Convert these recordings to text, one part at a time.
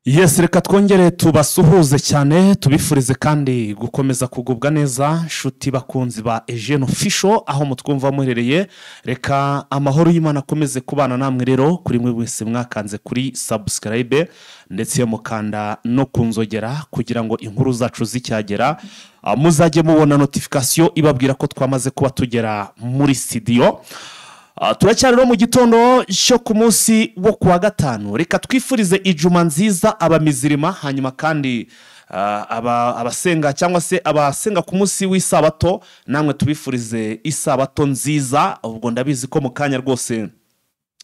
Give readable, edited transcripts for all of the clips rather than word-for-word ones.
Yes, reka twongere tubasuhuze cyane tubifurize kandi gukomeza kugubwa neza nshuti bakunzi ba Eugene Official aho mutwumva muherereye. Reka amahoro y'Imana akomeze kubana namwe rero kuri mwe wese mwakanze kuri subscribe ndetse mukanda no kunzogera kugira ngo inkuru zacu zicyagera muzajye mubona notification ibabwira ko twamaze kuba tugera muri studio. Turacyari no mu gitondo cyo ku munsi wo kuwa gatanu. Reka twifurize ijuma nziza abamizirima hanyuma kandi abasenga cyangwa se abasenga ku munsi w'isabato namwe tubifurize isabato nziza. Ubwo ndabizi ko mu kanya rwose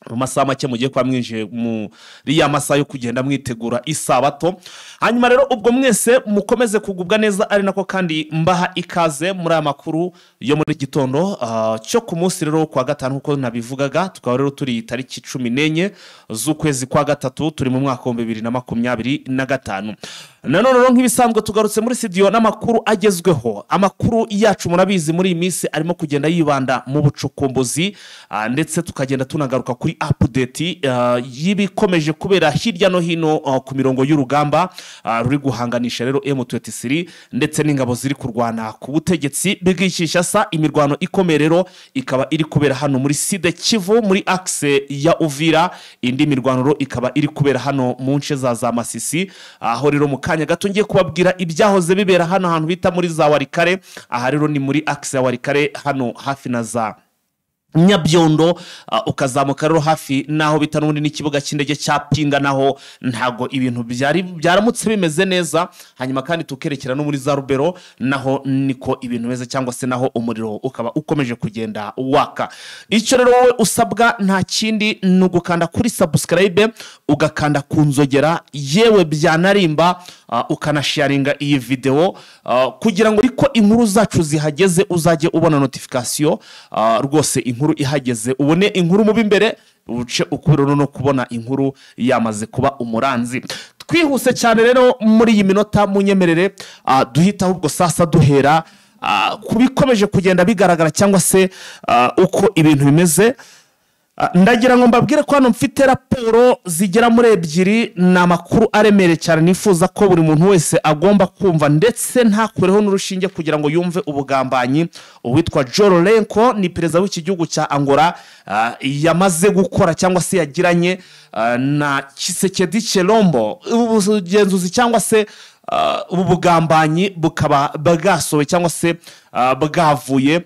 mu masaha make mugiye kwa mwinje muri ya masaha yo kugenda mwitegura isabato. Hanyuma rero ubwo mwese mukomeze kugubwa neza ari nako kandi mbaha ikaze muri aya makuru yo muri gitondo cyo ku munsi rero kwa gatanu uko nabivugaga. Tukaba rero turi tariki 14 z'ukwezi kwa gatatu turi mu mwaka wa 2025. Nanone rero nk'ibisanzwe tugarutse muri studio n'amakuru agezweho. Amakuru yacu murabizi muri iyi minsi arimo kugenda yibanda mu bucukumbuzi ndetse tukagenda tunagaruka kuri update y'ibikomeje kubera hirya no hino ku mirongo y'urugamba ruri guhanganisha rero M23 ndetse n'ingabo ziri kurwana ku butegetsi bw'ishyashya sa imirwano ikomeye rero ikaba iri kubera hano muri Sud Kivu muri axe ya Uvira. Indi mirwano rero ikaba iri kubera hano mu nce za Masisi aho rero mu kanya gato ngiye kubabwira ibyahoze bibera hano ahantu bita muri za Warikare. Aha rero ni muri axe ya Warikare hano hafi na za Nyabyondo ukazamuka rero hafi naho bita n'ubundi n'ikibuga cy'indege cya Pinga naho ntago ibintu byaramutse bimeze neza. Hanyuma kandi tukerekera no muri za Rubero naho niko ibintu bimeze cyangwa se naho umuriro ukaba ukomeje kugenda waka. Icyo rero wowe usabwa nta kindi nugukanda kuri subscribe ugakanda kunzogera yewe byanarimba ukanasharinga iyi video kugira ngo riko inkuru zacu zihageze uzajye ubona notification rwose inkuru ihageze ubone inkuru mu bimbere uce ukubiro no kubona inkuru yamaze kuba umuranzi. Twihuse cyane rero muri iyi minota munyemerere duhita ahubwo sasa duhera kubikomeje kugenda bigaragara cyangwa se uko ibintu bimeze. Ndagira ngo mbabwire ko hano mfite raporo zigera muri 2 na makuru aremere cyane nifuza ko buri muntu wese agomba kumva ndetse ntakureho n'urushinge kugira ngo yumve ubugambanyi uwitwa Jorolenko ni perezida w'iki gihugu cya Angola yamaze gukora cyangwa se yagiranye na Tshisekedi Tshilombo. Ubugenzuzi cyangwa se ubu bugambanyi bukaba bwasowe cyangwa se bwavuye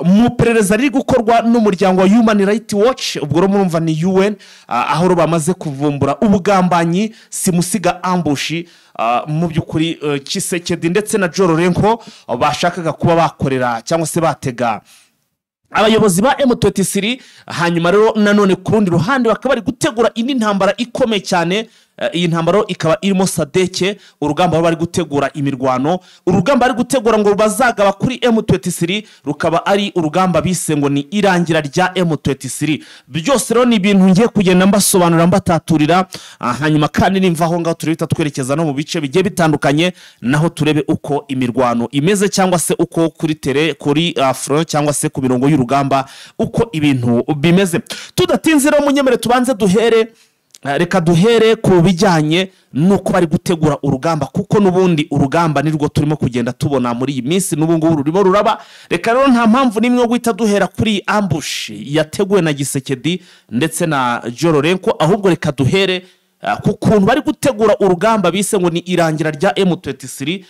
mu perereza riri gukorwa n'umuryango wa Human Rights Watch. Ubwo rero murumva ni UN aho bamaze kuvumbura ubugambanyi simusiga ambush mu byukuri Tshisekedi ndetse na Jorolenko bashakaga kuba bakorera cyangwa se batega abayobozi ba M23. Hanyuma rero nanone ku rundi ruhande bakaba bari gutegura indi ntambara ikomeye cyane. Iyi ntambaro ikaba irimo Sadeke urugamba bari gutegura imirwano. Urugamba bari gutegura ngo bazagaba kuri M23 rukaba ari urugamba bise ngo ni irangira rya M23. Byose rero ni ibintu ngiye kugenda mbasobanura mbataturira. Hanyuma kandi nimvaho ngaho turita twerekeza no mu bice bigiye bitandukanye naho turebe uko imirwano imeze cyangwa se uko kuri tele kuri front cyangwa se ku mirongo y'urugamba uko ibintu bimeze. Tudatinze rero munyemere tubanze duhere reka duhere ku bijyanye nuko bari gutegura urugamba kuko nubundi urugamba nirwo turimo kugenda tubona muri iyi minsi n'ubungu rurimo ruraba. Reka rero nta mpamvu nimwe yo guhita duhera kuri ambush yateguwe na Tshisekedi ndetse na Jorolenko ahubwo reka duhere ku kuntu bari gutegura urugamba bise ngo ni irangira rya M23.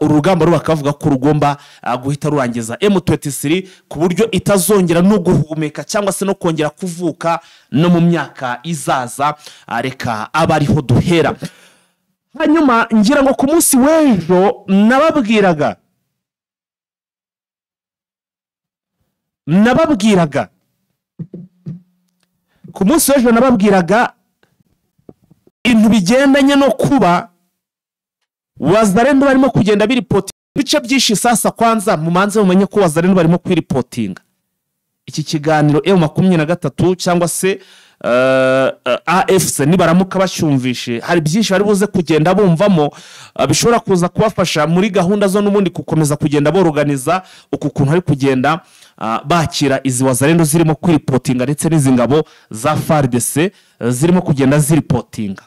Urugamba ruba kavuga ko rugomba guhita rurangiza M23 ku buryo itazongera no guhumeka cyangwa se no kongera kuvuka no mu myaka izaza. Reka abariho duhera. Hanyuma ngira ngo ku munsi w'ejo nababwiraga ku munsi w'ejo nababwiraga ibintu bigendanye no kuba Wazalendo barimo kugenda biripoti bice byinshi. Sasa kwanza mumanze mumenye ko Wazalendo barimo kwiripotinga iki kiganiro M23 cyangwa se AFC nibaramuka bashyumvishe hari byinshi bari buze kugenda bumvamo bishobora kuza kubafasha muri gahunda zo n'ubundi gukomeza kugenda boroganiza uku kuntu ari kugenda bakira izi Wazalendo zirimo kwiripotinga ndetse n'izingabo za FARDC zirimo kugenda ziripotinga.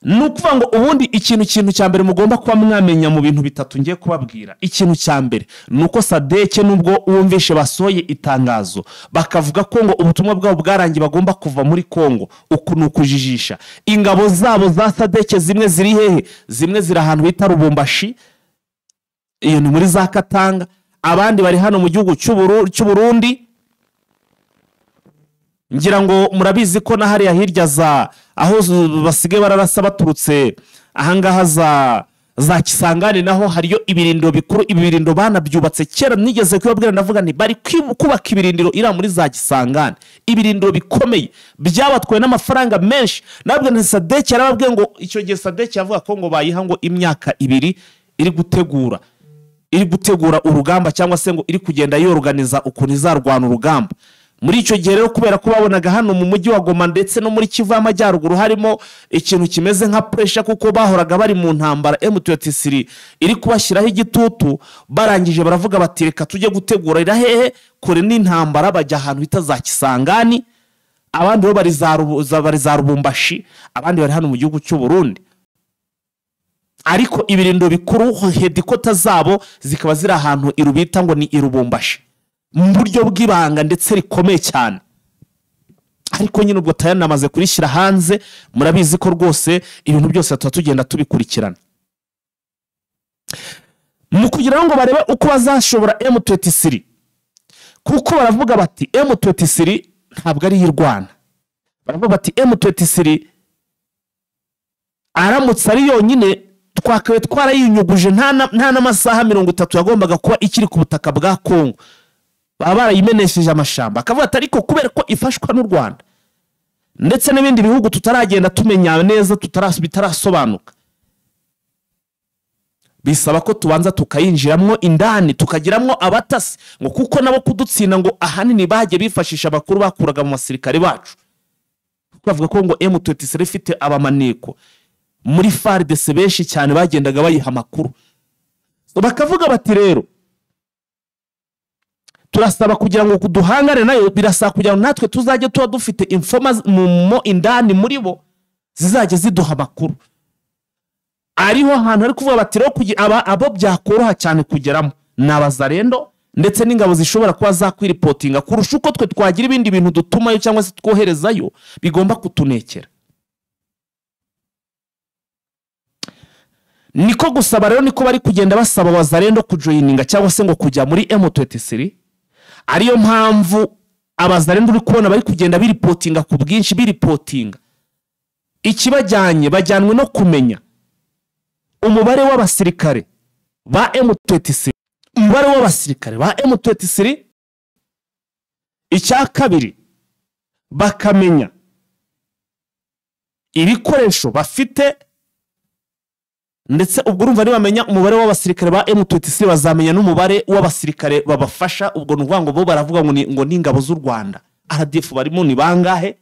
nukuvuga ngo ubundi ikintu cya mbere mugomba kuba mwamenya mu bintu bitatu ngiye kubabwira. Ikintu cya mbere nuko Sadeke nubwo wumvishe basoye itangazo bakavuga ko ngo ubutumwa bwabo bwarangiye bagomba kuva muri Kongo, uku nukujijisha. Ingabo zabo za Sadeke zimwe ziri hehe? Zimwe ziri ahantu bita Lubumbashi, iyo ni muri za Katanga, abandi bari hano mu gihugu cy'u Burundi. Ngira ngo murabizi ko na hariya hirya za aho basigaye bararasa baturutse ahangaha za Kisangani naho hariyo ibirindiro bikuru. Ibirindiro banabyubatse kera, nigeze kubabwira ndavuga nti bari kubaka ibirindiro ira muri za Kisangani, ibirindiro bikomeye byabatwaye n'amafaranga menshi. Nabwo ni Sadeke yarababwiye ngo icyo gihe Sadeke yavuga ko ngo bayiha ngo imyaka 2 iri gutegura urugamba, cyangwa se ngo iri kugenda yorganiza ukuntu izarwana urugamba. Muri icyo gihe rero kubera ko babonaga hano mu mujyi wa Goma ndetse no muri Kivu y'Amajyaruguru harimo ikintu kimeze nka pressure, kuko bahoraga bari mu ntambara, M23 iri kubashyiraho igitutu, barangije baravuga bati reka tujye gutegura ira hehe kore n'intambara, bajya ahantu bita za Kisangani, abandi bo bari za Lubumbashi, abandi bari hano mu gihugu cy'u Burundi. Ariko ibirindo bikuru hedikota zabo zikaba ziri ahantu irubita ngo ni Lubumbashi, mu buryo bw'ibanga ndetse rikomeye cyane. Ariko nyine ubwo tayanamaze kurishyira hanze, murabizi ko rwose ibintu byose tugenda tubikurikirana mu kugira ngo barebe uko bazashobora M23, kuko baravuga bati M23 ntabwo ari y'Irwana. Baravuga bati M23 aramutse ari yonyine twakawe twarayinyuguje nta n'amasaha 30 yagombaga kuba ikiri ku butaka bwa Kongo, baba barayimenesheje amashamba. Akavuga ati ariko kubera ko ifashwa n'u Rwanda ndetse n'ibindi bihugu tutaragenda tumenya neza, bitarasobanuka, bisaba ko tubanza tukayinjiramwo indani, tukagiramwo abatasi ngo kuko nabo kudutsinda ngo ahanini baje bifashisha abakuru bakuraga mu basirikare bacu. Bavuga ko ngo M23 ifite abamaneko muri FARDC benshi cyane bagendaga bayiha amakuru. Bakavuga bati rero turasaba kugira ngo kuduhangane nayo, birasaba kugira ngo natwe tuzajye tuba dufite mu indani muri bo zizajye ziduha amakuru. Ariho ahantu ari kuvuga bati rero abo byakoroha cyane kugeramo n'abazarendo ndetse n'ingabo zishobora kuba zakwiripotinga kurusha uko twe twagira ibindi bintu dutumayo cyangwa se twoherezayo bigomba kutunekera. Niko gusaba rero niko bari kugenda basaba abazarendo kujoyininga cyangwa se ngo kujya muri M23. Ariyo mpamvu abazarendo uri kubona bari kugenda biripotinga ku bwinshi, biripotinga ikibajyanye, bajyanwe no kumenya umubare w'abasirikare ba M23, umubare w'abasirikare ba M23. Icya kabiri bakamenya ibikoresho bafite, ndetse ubwo urumva bamenya umubare w'abasirikare ba M23 bazamenya n'umubare w'abasirikare babafasha. Ubwo n'uvuga ngo bo baravuga ngo ni ingabo z'u Rwanda, RDF barimo ni bangahe,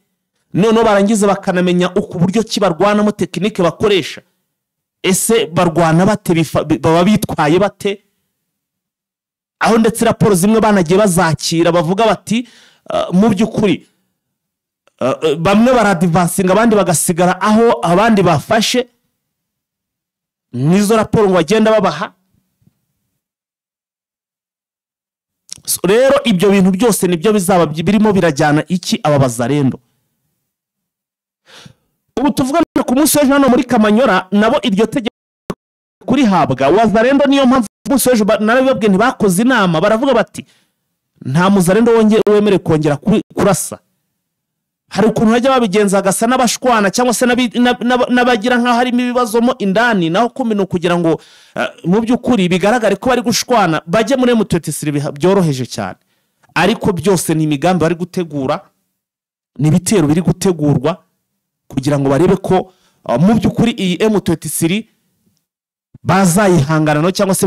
none barangiza bakanamenya uko buryo kibarwana mu tekinike bakoresha. Ese barwana bate, baba bitwaye bate, aho ndetse raporo zimwe banagiye bazakira bavuga bati mu by'ukuri bamwe baradivansinga abandi bagasigara aho abandi bafashe. Nizo raporo ngo bagenda babaha. Rero ibyo bintu byose nibyo bizaba birimo birajyana iki aba bazarendo. Ubu tuvuga ku munsi w'ejo hano muri Kamanyora nabo iryo tegeko kuri habwa wazarendo. Niyo mpamvu munsi w'ejo narabibabwiye ntibakoze inama, baravuga bati nta muzarendo wemere kongera kurasa. Hari ukuntu hajya babigenza agasa n'abashwana cyangwa se n'abagira nkaho harimo ibibazo mo indani, naho kumino kugira ngo mu by'ukuri bigaragare ko bari gushwana bajye muri M23 byoroheje cyane. Ariko byose ni imigambi bari gutegura, ni bitero biri gutegurwa kugira ngo barebe ko mu by'ukuri iyi M23 bazayihangana no cyangwa se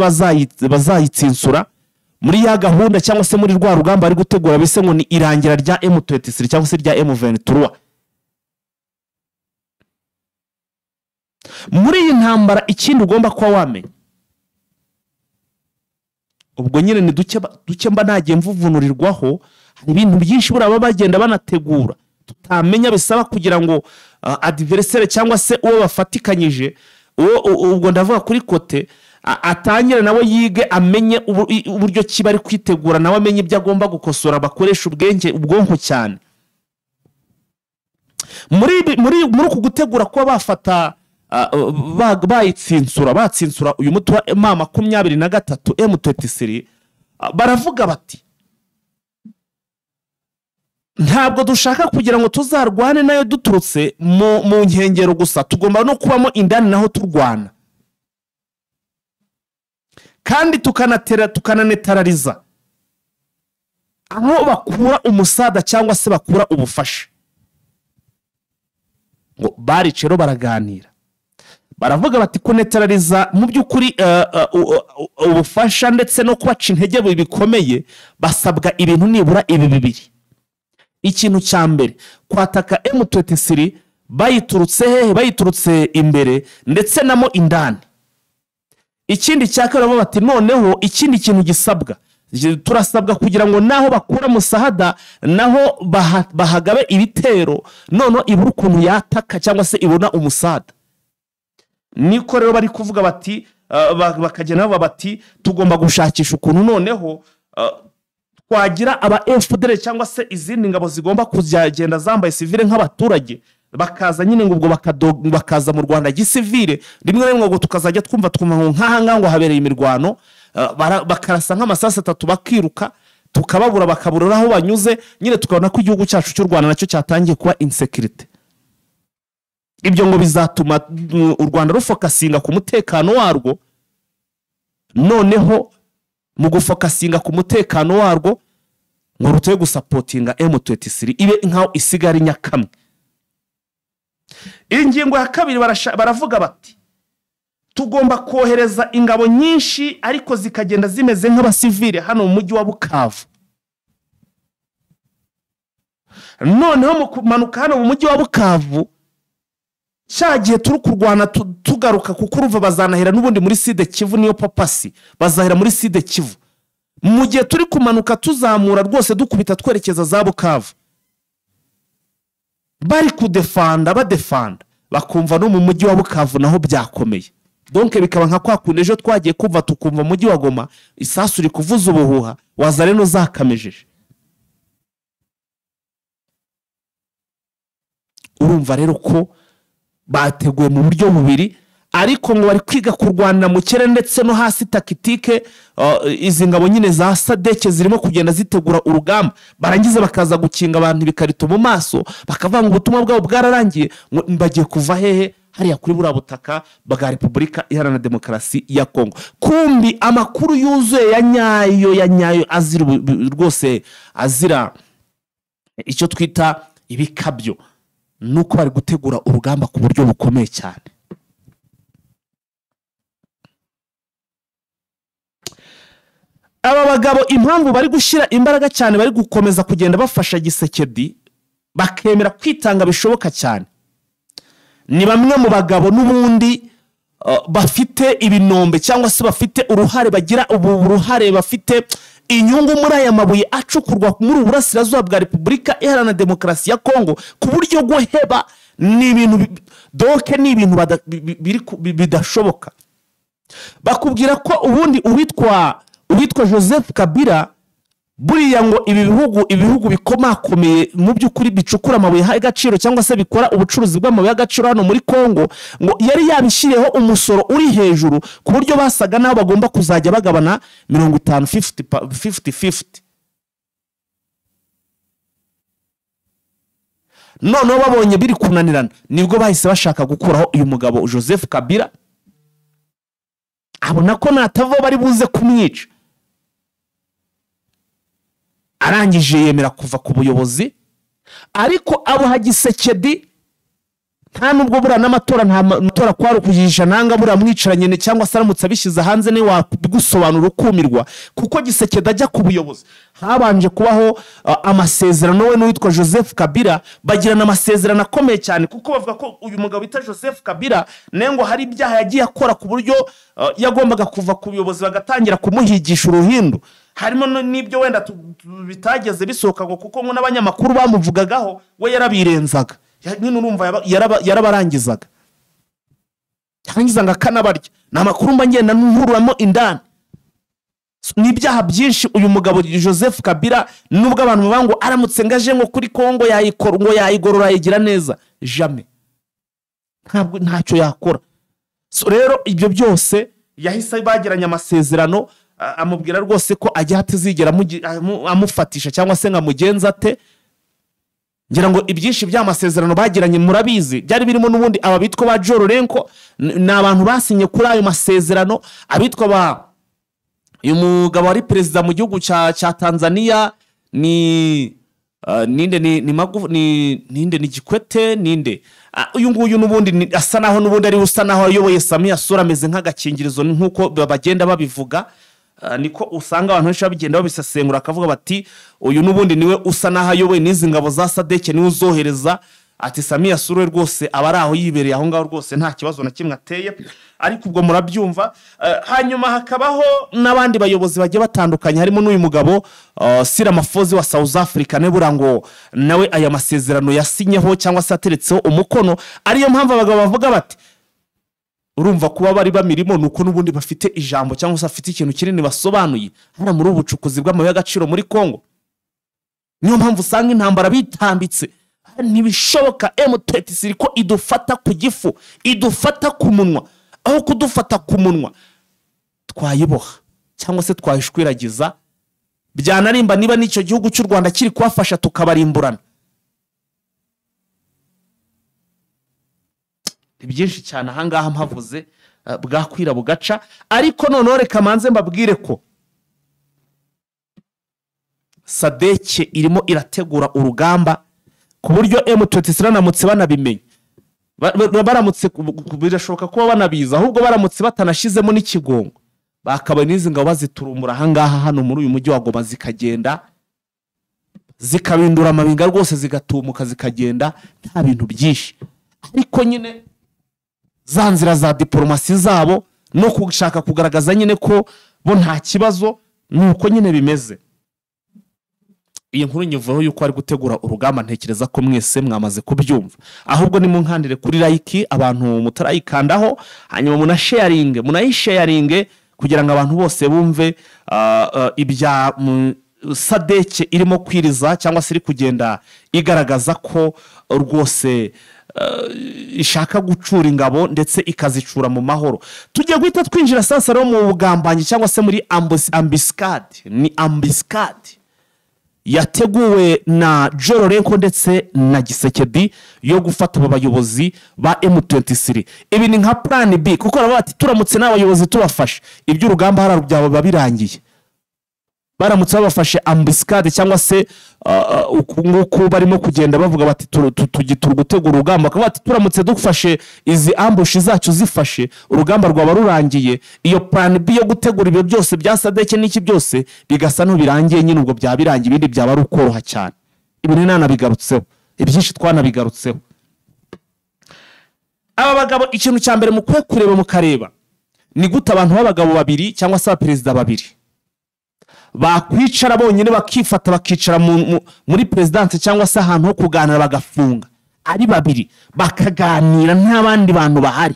bazayitsensura muri ya gahunda cyangwa se muri rwa rugamba ari gutegura bise ngo ni irangira rya M23 cyangwa se rya M23. Muri iyi ntambara ikindi ugomba kuba wamenye, ubwo nyine ni duke mba nagiye mvuvunurirwaho, hari ibintu byinshi buraba bagenda banategura tutamenya bisaba kugira ngo adversaire cyangwa se uwo bafatikanyije ubwo ndavuga kuri kote atangire nawe yige amenye uburyo kiba ari kwitegura nawe amenye ibyo agomba gukosora bakoresha ubwonko cyane muri uku gutegura ko bafata batsinsura uyu mutwe wa M23 M23 baravuga bati ntabwo dushaka kugira ngo tuzarwane nayo duturutse mu nkengero gusa tugomba no kubamo indani naho turwana kandi tukananetarariza aho bakura umusada cyangwa se bakura ubufasha ngo baricero baraganira baravuga bati kunetarariza mu by'ukuri ubufasha ndetse no kubaca intege bikomeye basabwa ibintu nibura ibi bibiri. Ikintu cya mbere kwataka M23 bayiturutse imbere ndetse namo indani. Ikindi cya kabiri bati noneho ikindi kintu gisabwa turasabwa kugira ngo naho bakura musahada naho bahagabe ibitero nono ibura ukuntu yataka cyangwa se ibona umusada. Niko rero bari kuvuga bati bakagena bati tugomba gushakisha ukuntu noneho twagira aba FDL cyangwa se izindi ngabo zigomba kuzagenda zambaye civile nk'abaturage bakaza nyine ngo ubwo bakaza mu Rwanda gisivile rimwe rimwe ngo tukazajya twumva nk'ahanga ngo habereye imirwano bakarasa nk'amasasa 3 bakiruka tukababura bakaburura aho banyuze nyine tukabona ko igihugu cyacu cy'u Rwanda nacyo cyatangiye kuba insecurity. Ibyo ngo bizatuma u Rwanda rufokasinga ku mutekano warwo noneho mu gufokasinga ku mutekano warwo ngo ruteye gusapotinga M23 ibe nkaho isigara nyakamwe. Ingingo ya kabiri baravuga bati tugomba kohereza ingabo nyinshi ariko zikagenda zimeze nk'abasivile hano mu mujyi wa Bukavu. Noneho mu kumanuka hano mu mujyi wa Bukavu cyagiye turi kurwana tugaruka kuko uruva bazanahera n'ubundi muri Sud Kivu niyo papasi bazahera muri Sud Kivu. Mu gihe turi kumanuka tuzamura rwose dukubita twerekeza za Bukavu bari kudefanda bakumva no mu mujyi wa Bukavu naho byakomeye. Donc bikaba nka kwa kunejo twagiye kumva tukumva mujyi wa Goma isasu rikuvuza ubuhuha wazare no zakamejeje. Urumva rero ko bateguye mu buryo bubiri ariko ngo bari kwiga kurwana mu kere ndetse no hasi taktike. Izi ngabo nyine za Sadeke zirimo kugenda zitegura urugamba barangiza bakaza gukinga abantu bikarito mu maso bakavanga ubutumwa bwabo bwararangiye bagiye kuva hehe hariya kuri bura butaka bwa Repubulika Iharanira Demokarasi ya Kongo. Kumbi amakuru yuzuye ya nyayo azira rwose azira icyo twita ibikabyo nuko bari gutegura urugamba ku buryo bukomeye cyane. Aba bagabo impamvu bari gushira imbaraga cyane bari gukomeza kugenda bafasha Gisekedi bakemera kwitanga bishoboka cyane ni bamwe mu bagabo n'ubundi bafite ibinombe cyangwa se bafite uruhare bagira uruhare bafite inyungu muri aya mabuye acukurwa muri uburasirazuba bwa Repubulika Iharanira Demokarasi ya Kongo ku buryo bwo heba ni ibintu doke ni ibintu bidashoboka. Bakubwira ko ubundi uwitwa Joseph Kabila buriya ngo ibihugu bikomakomeye mu by'ukuri bicukura amabuye y'agaciro cyangwa se bikora ubucuruzi bw'amabuye y'agaciro hano muri Kongo ngo yari yabishyireho umusoro uri hejuru ku buryo basaga naho bagomba kuzajya bagabana 50-50. Noneho babonye biri kunanirana nibwo bahise bashaka gukuraho uyu mugabo Joseph Kabila abona ko natavo bari buze kumwica. Arangije yemera kuva ku buyobozi ariko abo Gisekedi nta nubwo bura n'amatora nta matora kwari kujisha nanga bura mwicaranye cyangwa se aramutse abishiza hanze ne wagusobanura ukumirwa kuko Gisekedi ajya ku buyobozi habanje kubaho amasezerano we n'uwitwa Joseph Kabila bagirana amasezerano akomeye cyane kuko bavuga ko uyu mugabo bita Joseph Kabila nengo hari ibyaha yagiye akora ku buryo yagombaga kuva ku buyobozi bagatangira kumuhigisha uruhindu harimo n'ibyo wenda bitageze bisohoka ngo kuko ngo n'abanyamakuru bamuvugagaho we yarabirenzaga nyine urumva yarabarangizaga yarangizaga akanabarya n'amakuru mba ngenda nkururamo indani n'ibyaha byinshi uyu mugabo Joseph Kabila nubwo abantu baba ngo aramutse ngaje ngo kuri Kongo yayigorora yigira neza jamais ntabwo ntacyo yakora. So rero ibyo byose yahise bagiranye amasezerano amubwira rwose ko ajya hatazigera amufatisha cyangwa se ngamugenza ate. Ngira ngo ibyinshi by'amasezerano bagiranye murabizi byari birimo n'ubundi ababitwa ba Jorolenko n'abantu basinye kuri ayo masezerano abitwa ba uyu mugabo wari president mu gihugu cha Tanzania ni ninde ni Kikwete ninde uyu nguyu n'ubundi asa naho n'ubundi ari usa naho ayoboye Samia Sura ameze nk'agakingirizo nkuko bagenda babivuga. Niko usanga abantu benshi babigenda babisesengura akavuga bati uyu n'ubundi niwe usa naho ayoboye n'izi ngabo za SADC niwe uzohereza ati Samia Sura rwose abari aho yibereye aho ngaho rwose nta kibazo na kimwe ateye. Ariko ubwo murabyumva hanyuma hakabaho n'abandi bayobozi bagiye batandukanye harimo n'uyu mugabo Cyril Ramaphosa wa South Africa nebura ngo nawe aya masezerano yasinyeho cyangwa se ateretseho umukono. Ariyo mpamvu abagabo bavuga bati urumva kuba bari bamirimo nuko n'ubundi bafite ijambo cyangwa se afite ikintu kinini basobanuye hara muri ubucukuzi bw'amabuye y'agaciro muri Kongo. Niyo mpamvu usanga intambara bitambitse ntibishoboka M23 ko idufata ku gifu idufata ku munwa aho kudufata ku munwa twayiboha cyangwa se twayishwiragiza byanarimba niba n'icyo gihugu cy'u Rwanda kiri kwafasha tukabarimburana. Byinshi cyane ahangaha mpavuze bwakwira bugaca. Ariko none reka manze mbabwire ko SADC irimo irategura urugamba ku buryo M23 namutse banabimenye baramutse birashoboka ko banabiza ahubwo baramutse batanashizemo n'ikigongo bakaba nizi ngabo baziturumura ahangaha hano muri uyu mujyi wa Goma zikagenda zikabindura amabinga rwose zigatumuka zikagenda nta bintu byinshi. Ariko nyine za nzira za diplomasi zabo no gushaka kugaragaza nyine ko bo nta kibazo nuko nyine bimeze. Iyi nkuru nyivuho yuko ari gutegura urugamba ntekereza ko mwese mwamaze kubyumva ahubwo ni munkandire kuri like abantu mutarayikandaho hanyuma munayisharinge kugira ngo abantu bose bumve ibya SADC irimo kwiriza cyangwa se iri kugenda igaragaza ko rwose ishaka gucura ingabo ndetse ikazicura mu mahoro. Tugiye guhita twinjira sasa ro mu bugambanyi cyangwa se muri ambuscade yateguwe na Jorolenko ndetse na Gisekedi yo gufata abayobozi ba M23. Ibi ni nka plan B kuko bati turamutse n'abayobozi tubafashe ibyo urugamba hara byabo babirangiye baramutse babafashe ambuscade cyangwa se nguko barimo kugenda bavuga bati tugitura gutegura urugamba akaba bati turamutse dufashe izi ambushi zacu zifashe urugamba rwaba rurangiye. Iyo plan B yo gutegura ibyo byose bya SADC n'iki byose bigasa no birangiye nyine ubwo byabirangiye ibindi byaba rukoroha cyane. Ibi ni nanabigarutseho ibyinshi twanabigarutseho. Aba bagabo ikintu cya mbere mu kureba mukareba ni gute abantu b'abagabo babiri cyangwa se abaperezida babiri bakwicara bonyine bakifata bakicara muri presidence cyangwa se ahantu ho kuganira bagafunga ari babiri bakaganira n'abandi bantu bahari.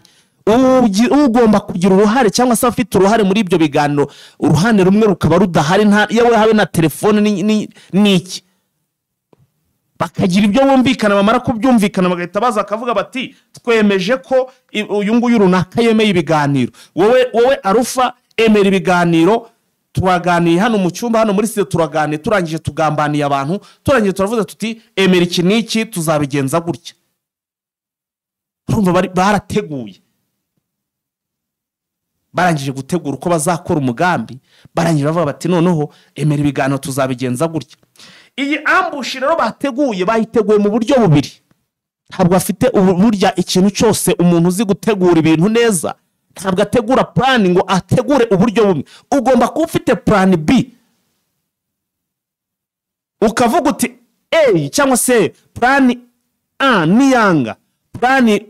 Ugomba kugira uruhare cyangwa se afite uruhare muri ibyo biganiro uruhande rumwe rukaba rudahari yewe habe na telefone n'iki bakagira ibyo bumvikana bamara kubyumvikana bagahita baza akavuga bati twemeje ko uyu nguyu runaka yemeye ibiganiro wowe Arufa emera ibiganiro twaganiye hano mu cyumba hano muri studio turaganira turangije tugambaniye abantu turangije turavuze tuti emera iki niki tuzabigenza gutya. Urumva barateguye barangije gutegura uko bazakora umugambi barangije bavuga bati noneho emera ibiganiro tuzabigenza gutya. Iyi ambush rero bateguye bayiteguye mu buryo bubiri ntabwo bafite burya ikintu cyose umuntu uzi gutegura ibintu neza ntabwo ategura plan ngo ategure uburyo bumwe ugomba kuba ufite plan B ukavuga uti A cyangwa se plan A ni yanga plan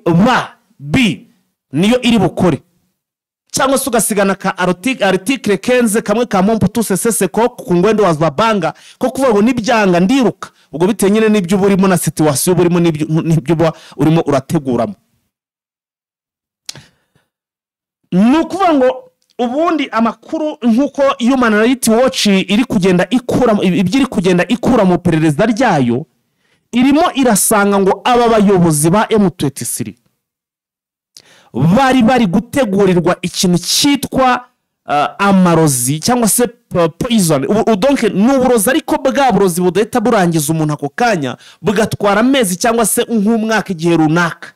B niyo iri bukore cyangwa se ugasigana ka article 15 kamwe ka Mobutu Sese Seko ku ngwendo wa Zabanga ko kuvuga ngo nibyanga ndiruka ubwo bitewe nyine n'ibyo burimo na situation burimo n'ibyo urimo urateguramo. Nukuvuga ngo ubundi amakuru nkuko Human Rights Watch iri kugenda ikura mu perereza ryayo irimo irasanga ngo aba bayobozi ba M23 bari gutegurirwa ikintu cyitwa amarozi cyangwa se poison. Donc n'uburozi ariko bwa burozi budahita burangiza umuntu ako kanya bugatwara amezi cyangwa se nk'umwaka igihe runaka.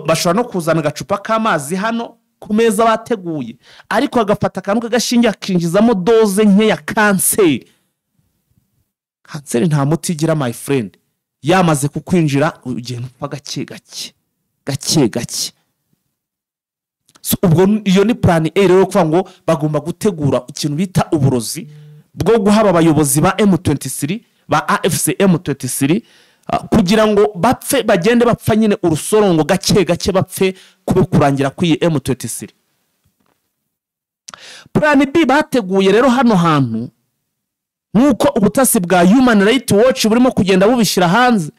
Bashobora no kuzana agacupa k'amazi hano ku meza bateguye ariko agafata akantu kagashingiye akinjizamo doze nke ya kanseri. Kanseri nta muti igira my friend, yamaze kukwinjira ugenda upfa gake gake. So ubwo iyo ni plan A rero kuvuga ngo bagomba gutegura ikintu bita uburozi bwo guhaba abayobozi ba M23 ba AFC M23 kugira ngo bapfe bagende bapfa nyine urusorongo gake bapfe kurangira kwiye M23. Plan B bateguye rero hano hantu nuko ubutasi bwa Human Rights Watch burimo kugenda bubishira hanze,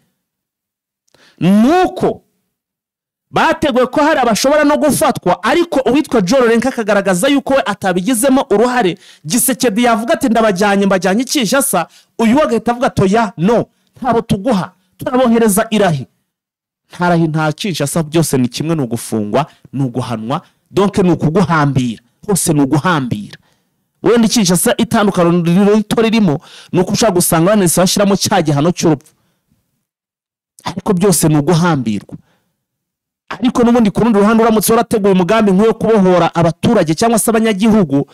nuko bateguye ko hari abashobora no gufatwa ariko uwitwa Jororenka akagaragaza yuko we atabigizemo uruhare. Gisekedi yavuga ati mbajyanye Kinshasa, uyu wagahita avuga toya no ntabo tuguha turabohereza irahi. Ntarahi nta Kinshasa, byose ni kimwe, n'ugufungwa n'uguhanwa, donc n'ukuguhambira, hose n'uguhambira. Wenda Kinshasa itandukano rito ririmo nuko ushaka gusanga banese bashiramo cya gihano cy'urupfu, ariko byose n'uguhambirwa. Ariko n'ubundi ku rundi ruhande uramutse warateguye umugambi nk'uyo kubohora abaturage cyangwa se abanyagihugu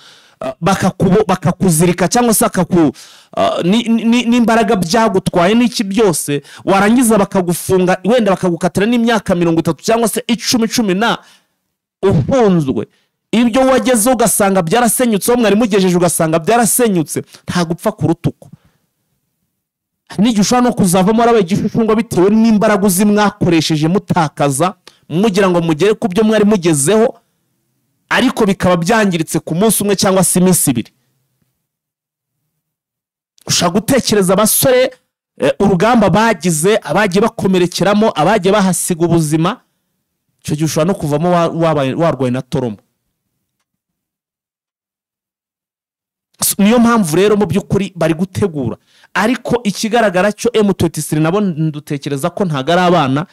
bakakuzirika cyangwa se n'imbaraga byagutwaye n'iki byose, warangiza bakagufunga wenda bakagukatira n'imyaka 30 cyangwa se 10 na ufunzwe, ibyo wageze ugasanga byarasenyutse, wo mwari mugejeje ugasanga byarasenyutse, nta gupfa ku rutuko. N'igihe ushobora no kuzavamo arabaye igishushanyo bitewe n'imbaraga zimwakoresheje mutakaza mugira ngo mugere ku byo mwari mugezeho, ariko bikaba byangiritse ku munsi umwe cyangwa se iminsi 2. Ushaka gutekereza abasore urugamba bagize, abagiye bakomerekeramo, abagiye bahasiga ubuzima, cyo gihe ushobora no kuvamo warwaye na toromo. Niyo mpamvu rero mu by'ukuri bari gutegura, ariko ikigaragara cyo M23 nabo ndutekereza ko ntagara abana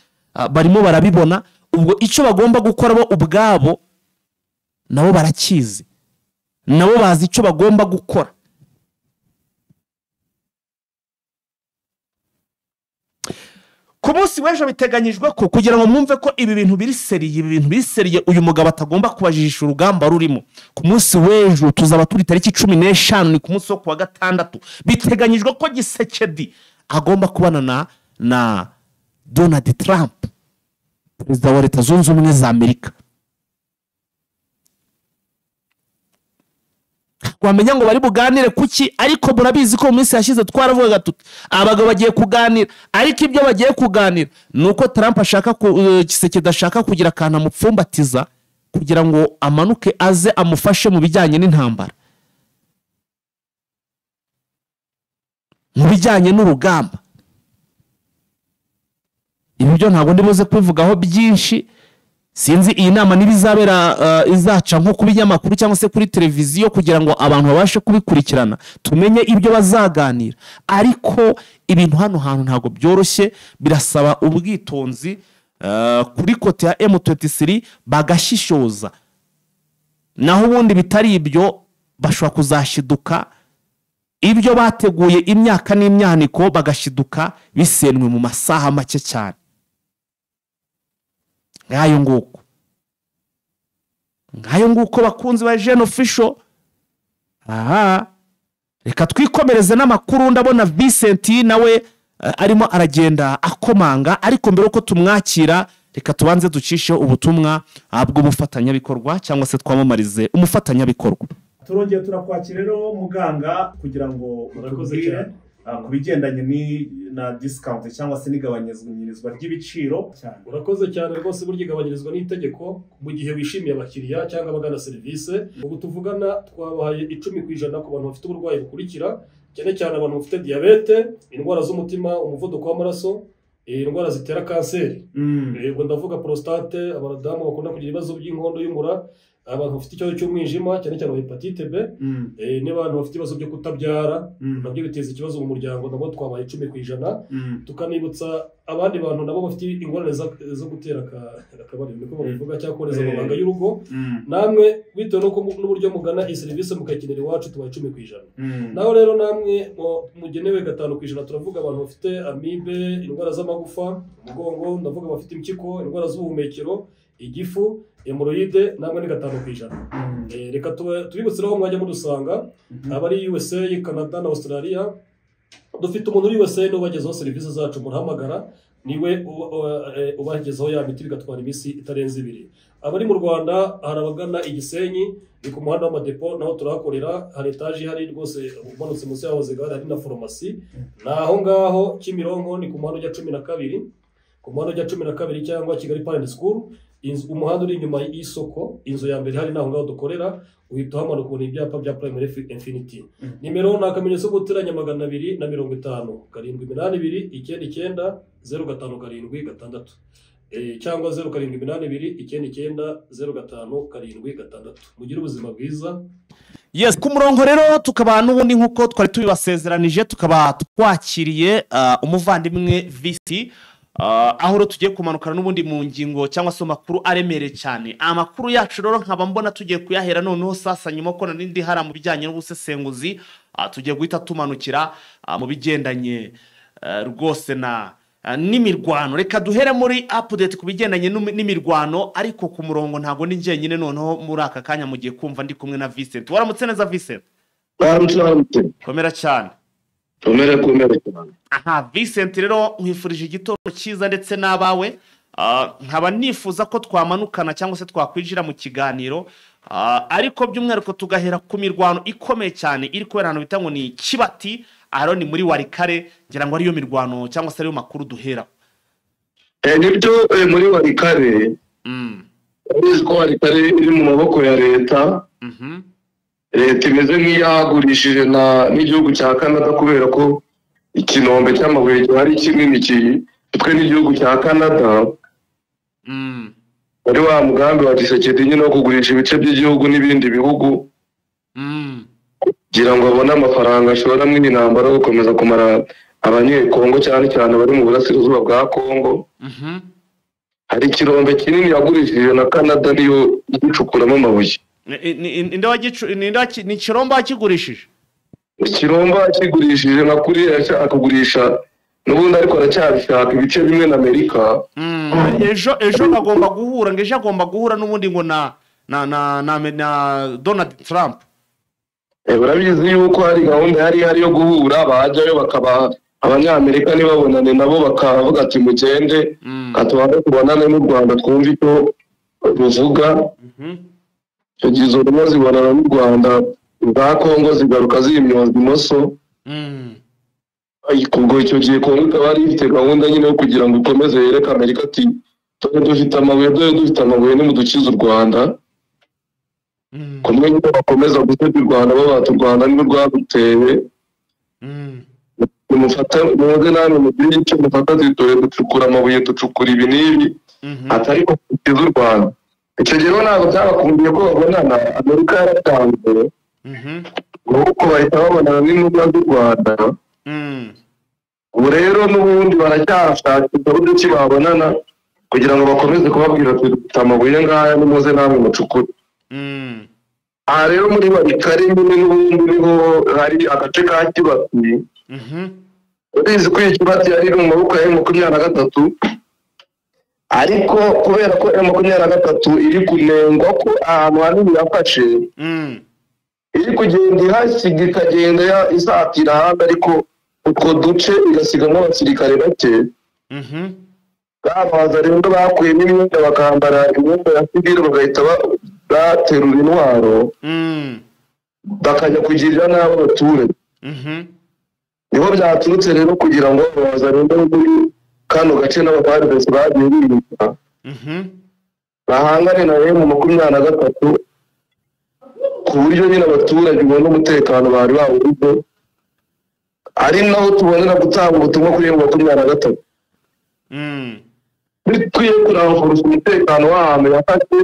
barimo barabibona. Ubwo icyo bagomba gukora bo ubwabo nabo barakizi, nabo bazi icyo bagomba gukora. Ku munsi w'ejo biteganyijwe ko kugira ngo mwumve ko ibi bintu biri seriye uyu mugabo atagomba kubajijisha urugamba rurimo. Ku munsi w'ejo tuzaba turi tariki 15, ni ku munsi wo kuwa gatandatu. Biteganyijwe ko Gisekedi agomba kubana na Donald Trump, perezida wa Leta Zunze Ubumwe za Amerika. Wamenya ngo bari buganire kuki, ariko murabizi ko mu minsi yashize twaravugaga tuti abagabo bagiye kuganira, ariko ibyo bagiye kuganira nuko Trump ashaka Gisekedi ashaka kugira akana mupfumbatiza kugira ngo amanuke aze amufashe mu bijyanye n'intambara, mu bijyanye n'urugamba. Ibi byo ntabwo ndibuze kwivugaho byinshi, sinzi iyi nama nibizabera izaca nko ku binyamakuru cyangwa se kuri televiziyo kugira ngo abantu babashe kubikurikirana tumenye ibyo bazaganira, ariko ibintu hano hantu ntabwo byoroshye, birasaba ubwitonzi kuri kote ya M23 bagashishoza. Naho ubundi bitari ibyo bashobora kuzashiduka ibyo bateguye imyaka n'imyaniko, bagashiduka bisenwe mu masaha make cyane. Ngayo nguko bakunzi ba Jeune Official. Reka twikomereze n'amakuru. Ndabona Vincent nawe arimo aragenda akomanga, ariko mbere uko tumwakira reka tubanze ducishe ubutumwa bw'umufatanyabikorwa cyangwa se twamamarize umufatanyabikorwa. Turongeye turakwakira rero muganga kugira ngo utubwire ku bigendanye na discount cyangwa se n'igabanyirizwa ry'ibiciro cyane. Urakoze cyane rwose. Burya igabanyirizwa n'itegeko mu gihe wishimiye abakiriya cyangwa abagana serivisi. Ubu tuvugana twabahaye 10% ku bantu bafite uburwayi bukurikira, cyane cyane abantu bafite diabete, indwara z'umutima, umuvuduko w'amaraso, indwara zitera kanseri. Ubwo ndavuga prostate, abadamu bakunda kugira ibibazo by'inkondo y'umura, abantu bafite ikibazo cy'umwijima cyane cyane hepatite B, n'abantu bafite ibibazo byo kutabyara, nabyo biteza ikibazo mu muryango, nabo twabaye 10%. Tukanibutsa abandi bantu nabo bafite ingorane zo gutera akabariro, niko bavuga, cyangwa kuboneza amabanga y'urugo. Namwe bitewe n'uburyo mugana iyi serivisi mukayikenera iwacu, tubaye 10%. Naho rero namwe mugenewe 5%. Turavuga abantu bafite amibe, indwara z'amagufa, umugongo, ndavuga abafite impyiko, indwara z'ubuhumekero, igifu, hemorrhoide, namwe ni 5%. Reka tubibutse aho mwajya mudusanga, abari USA, Canada na Australia. Dufite umuntu uri USA no bagezeho serivisi zacu, murahamagara niwe ubagezeho ya miti, bigatwara iminsi itarenze 2. Abari mu Rwanda hari abagana Igisenyi, ni ku muhanda w'amadepo, naho turahakorera. Hari etaje hari rwose umanutse munsi yaho zigara, hari na farumasi. Naho ngaho Kimironko ni ku muhanda ujya 12, ku muhanda ujya 12 cyangwa Kigali Parent School. Umuhanda uri inyuma y'isoko, inzu ya mbere hari naho ngaho dukorera. Uhita hamanuka kubona ibyapa bya Primary Infinity. Nimero ni akamenyetso guteranya 250 782 99 057 cyangwa 0782 057 mugire ubuzima bwiza. Yes, ku murongo rero tukaba n'ubundi nkuko twari tubibasezeranije, tukaba twakiriye umuvandimwe VC, aho rero tugiye kumanukana n'ubundi mu ngingo cyangwa se makuru aremere cyane. Amakuru yacu rero nkaba mbona tugiye kuyahera noneho sasa, nyuma ko n'indi hara mu bijyanye n'ubusesenguzi, tugiye guhita tumanukira mu bigendanye rwose n'imirwano. Reka duhere muri update ku bigendanye n'imirwano, ariko ku murongo ntago ni njye nyine noneho muri aka kanya mugiye kumva ndi kumwe na Vincent. Waramutse neza Vincent? Komera cyane. Komera cyane. Aha, Vincent rero nkwifurije igitondo cyiza ndetse n'abawe. Nkaba nifuza ko twamanukana cyangwa se twakwinjira mu kiganiro, ariko by'umwihariko tugahera ku mirwano ikomeye cyane iri kubera ahantu bita ngo ni Kibati, aho ni muri Warikare. Ngira ngo ariyo mirwano cyangwa se ariyo makuru duhera. Nibyo, muri Warikare. Uzi ko Warikare iri mu maboko ya leta. Leta imeze nk'iyahagurishije n'igihugu cya Canada, kubera ko ikinombe cy'amabuye gihari kinini kitwe n'igihugu cya Canada. Wari wa mugambi wa Tshisekedi nyine wo kugurisha ibice by'igihugu n'ibindi bihugu, kugira ngo abone amafaranga ashora mu intambara yo gukomeza kumara abanyekongo cyane cyane bari mu burasirazuba bwa Kongo. Hari ikirombe kinini yagurishije na Canada, niyo gicukuramo amabuye. Ni kiromba kigurishije? Ikiromba kigurishije nka kuriya akagurisha n'ubundi, ariko aracyabishaka ibice bimwe na Amerika. Ejo agomba guhura, ngeje agomba guhura n'ubundi ngo na Donald Trump. Urabizi yuko hari gahunda yari yo guhura, bajyayo bakaba abanyamerika nibabonane nabo bakavuga ati mugende katubanze tubonane n'u Rwanda twumve icyo ruvuga. Icyo gihe izo ntumwa zibonana n'u Rwanda bwa Kongo zigaruka zimyoza imoso. Ubwo icyo gihe Kongo ikaba yari ifite gahunda nyine yo kugira ngo ikomeze yereke Amerika ati dufite amabuye nimudukize u Rwanda. Kumwe nyine bakomeza gutega u Rwanda, babata u Rwanda n'u rwaduteye. Muze namwe mugire icyo mufata, dutore ducukura amabuye, ducukura ibi n'ibi, atari ko dukize u Rwanda. Icyo gihe ntabwo byabakundiye ko babonana. Amerika yaratanze nuko bahita babonana n'intumwa z'u Rwanda. Ubu rero n'ubundi baracyashakisha uburyo ki babonana kugira ngo bakomeze kubabwira ati dufite amabuye ngaya nimuze namwe mucukure. Aha rero muri Warikare nyine n'ubundi niho hari agace ka Kibati. Urizi ko iyi Kibati yari mu maboko ya M23, ariko kubera ko M23 iri kunengwa ko ahantu hanini yafashe, iri kugenda ihasiga ikagenda isatira ahandi, ariko utwo duce igasigamo abasirikare bake. Babaza rero bakuyemo imyenda bakambara imyenda ya sivile, bagahita baterura intwaro bakajya kugirira n'abo baturage. niho byaturutse rero kugira ngo bazarinde muri kano gace n'abafaridesi bagiye birinda bahangane na M23 ku buryo nyine abaturage ubona umutekano bari bawurize ari naho tubonera gutanga ubutumwa kuri M23 bikwiye kurangurura umutekano w'ahantu yafashe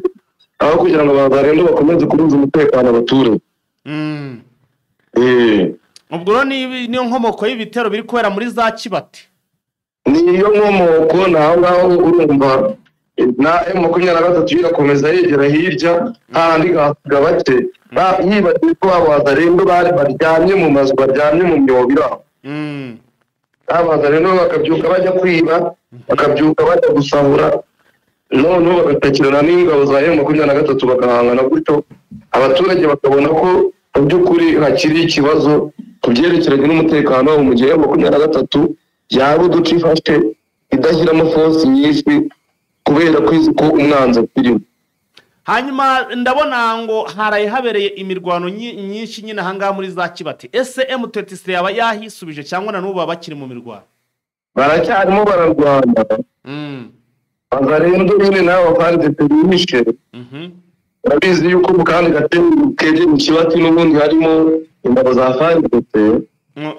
aho kugira ngo bazarinde bakomeze kurinda umutekano abaturage. ubwo niyo nkomoko y'ibitero biri kubera muri za Kibati. Niyo nkomoko naho ngaho urumva na M23 irakomeza yegera hirya handi gasiga bake yibagiwe ko abazarendo bari baryamye mu mazu baryamye mu myobira. Abazarendo bakabyuka bajya kwiba bakabyuka bajya gusahura none bagatakirana n'ingabo za M23 bagahangana gutyo abaturage bakabona ko mu by'ukuri hakiri ikibazo kubyerekeranye n'umutekano mu gihe M23 yaba uduce ifashe idashyiramo force nyinshi kubera ko umwanzi akirimo. Hanyuma ndabona ngo haraye habereye imirwano nyinshi nyine ahangaha muri za Kibati. Ese M23 yaba yahisubije cyangwa na n'ubu bakiri mu mirwano? Baracyarimo bararwana. Bazarendo nyine nawe kandi tebimishe. Urabizi yuko kandi gateje mu Kibati n'ubundi harimo ingabo za FARDC.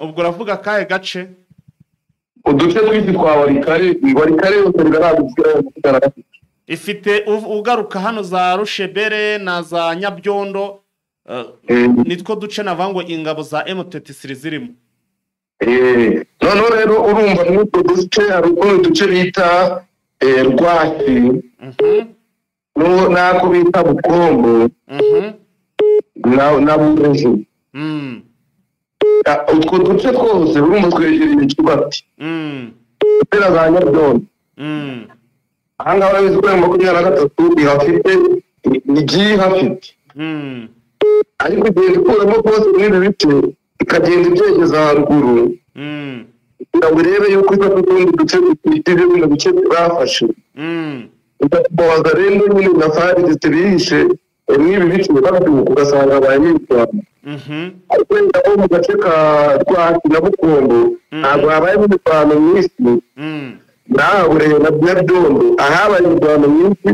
Ubwo uravuga kahe gace? Uduce tw'iti twa Warikare yose bigaragara ifite ugaruka hano za Rushebere na za Nyabyondo nitwo duce navango ingabo za M23 zirimo. None rero urumva n'utwo duce hari uduce bita Rwaki nako bita Bukombo na Bureje. Utwo duce twose urumva twegereye Kibati kubera za Nyabyondo. Ahangaha urabizi ko M23 ihafite igiye ihafite ariko igenda ikuramo kose n'ibindi bice ikagenda ibyegeza haruguru kugira ngo urebe yuko ifata utundi duce twitije bino bice bafashe ugabaza rero nyine na FARDC bihishe n'ibi bice babyuka ugasanga abayirwanya. Ariko ndabo mu gace ka Rwaki na Bukombo ntabwo habaye imirwano myinshi nawe na Nyabyondo ahabaye imirwano myinshi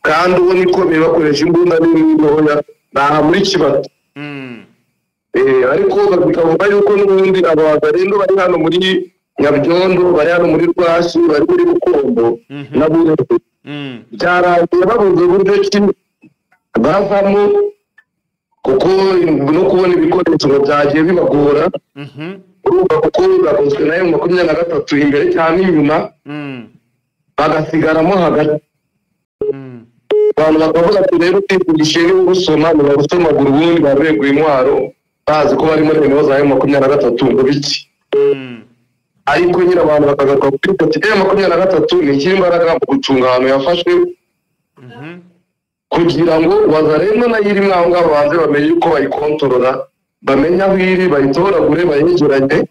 kandi ubona ikomeye bakoresha imbunda n'intoya naha muri Kibati. Ariko bikavuga yuko n'ubundi abazarendo bari hano muri Nyabyondo bari hano muri Rwaki bari muri Bukombo na Bureje byarangiye babuze uburyo ki bavamo kuko no kubona ibikoresho byagiye bibagora urumva kuko bakozwe na M23 imbere cyane inyuma bagasigaramo hagati. Abantu bakavuga ati rero utivugishe gusoma ni bagusomagura ubundi babeguye intwaro bazi ko bari muri bene za M23 ngo biki. Ariko nyine abantu bakagaruka kuri ati M23 ni imbaraga mu gucunga ahantu yafashwe kugira ngo bazarendo nayiri mwaho ngabo banze bamenye uko bayikontorora bamenya aho iri bayitoragure bayegeranye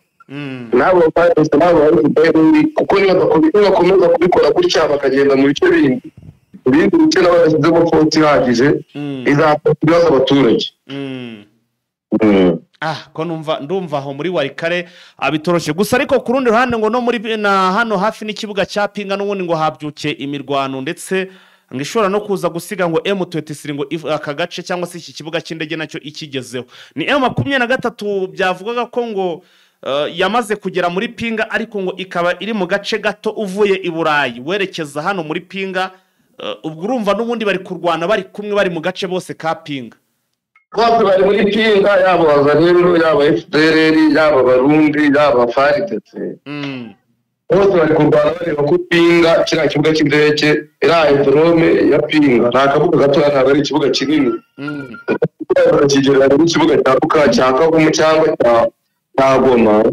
nabo bafite nabo bari kuko niba bakomeza kubikora gutya bakagenda mu bice bindi bice nabo bashyizemo fonti ihagije izafata ibibazo abaturage. Ko ndumva aho muri Warikare abitoroshe gusa ariko ku rundi ruhande ngo no muri na hano hafi n'ikibuga cya Pinga n'ubundi ngo habyuke imirwano ndetse ngo ishobora no kuza gusiga ngo M23 ngo aka gace cyangwa se iki kibuga cy'indege nacyo ikigezeho. Ni M23 byavugaga ko ngo yamaze kugera muri Pinga ariko ngo ikaba iri mu gace gato uvuye i Burayi werekeza hano muri Pinga. Ubwo urumva n'ubundi bari kurwana bari kumwe bari mu gace bose ka Pinga. Bose bari muri Pinga yaba Wazalendo yaba FDLR yaba Barundi yaba FARDC. Bose bari kurwana bareba ko Pinga kiriya kibuga cy'indege iraye drone ya Pinga nta kabuga gato ntabwo ari ikibuga kinini. Kigereranya n'ikibuga cya Buka cya Kavumu cyangwa cya Goma.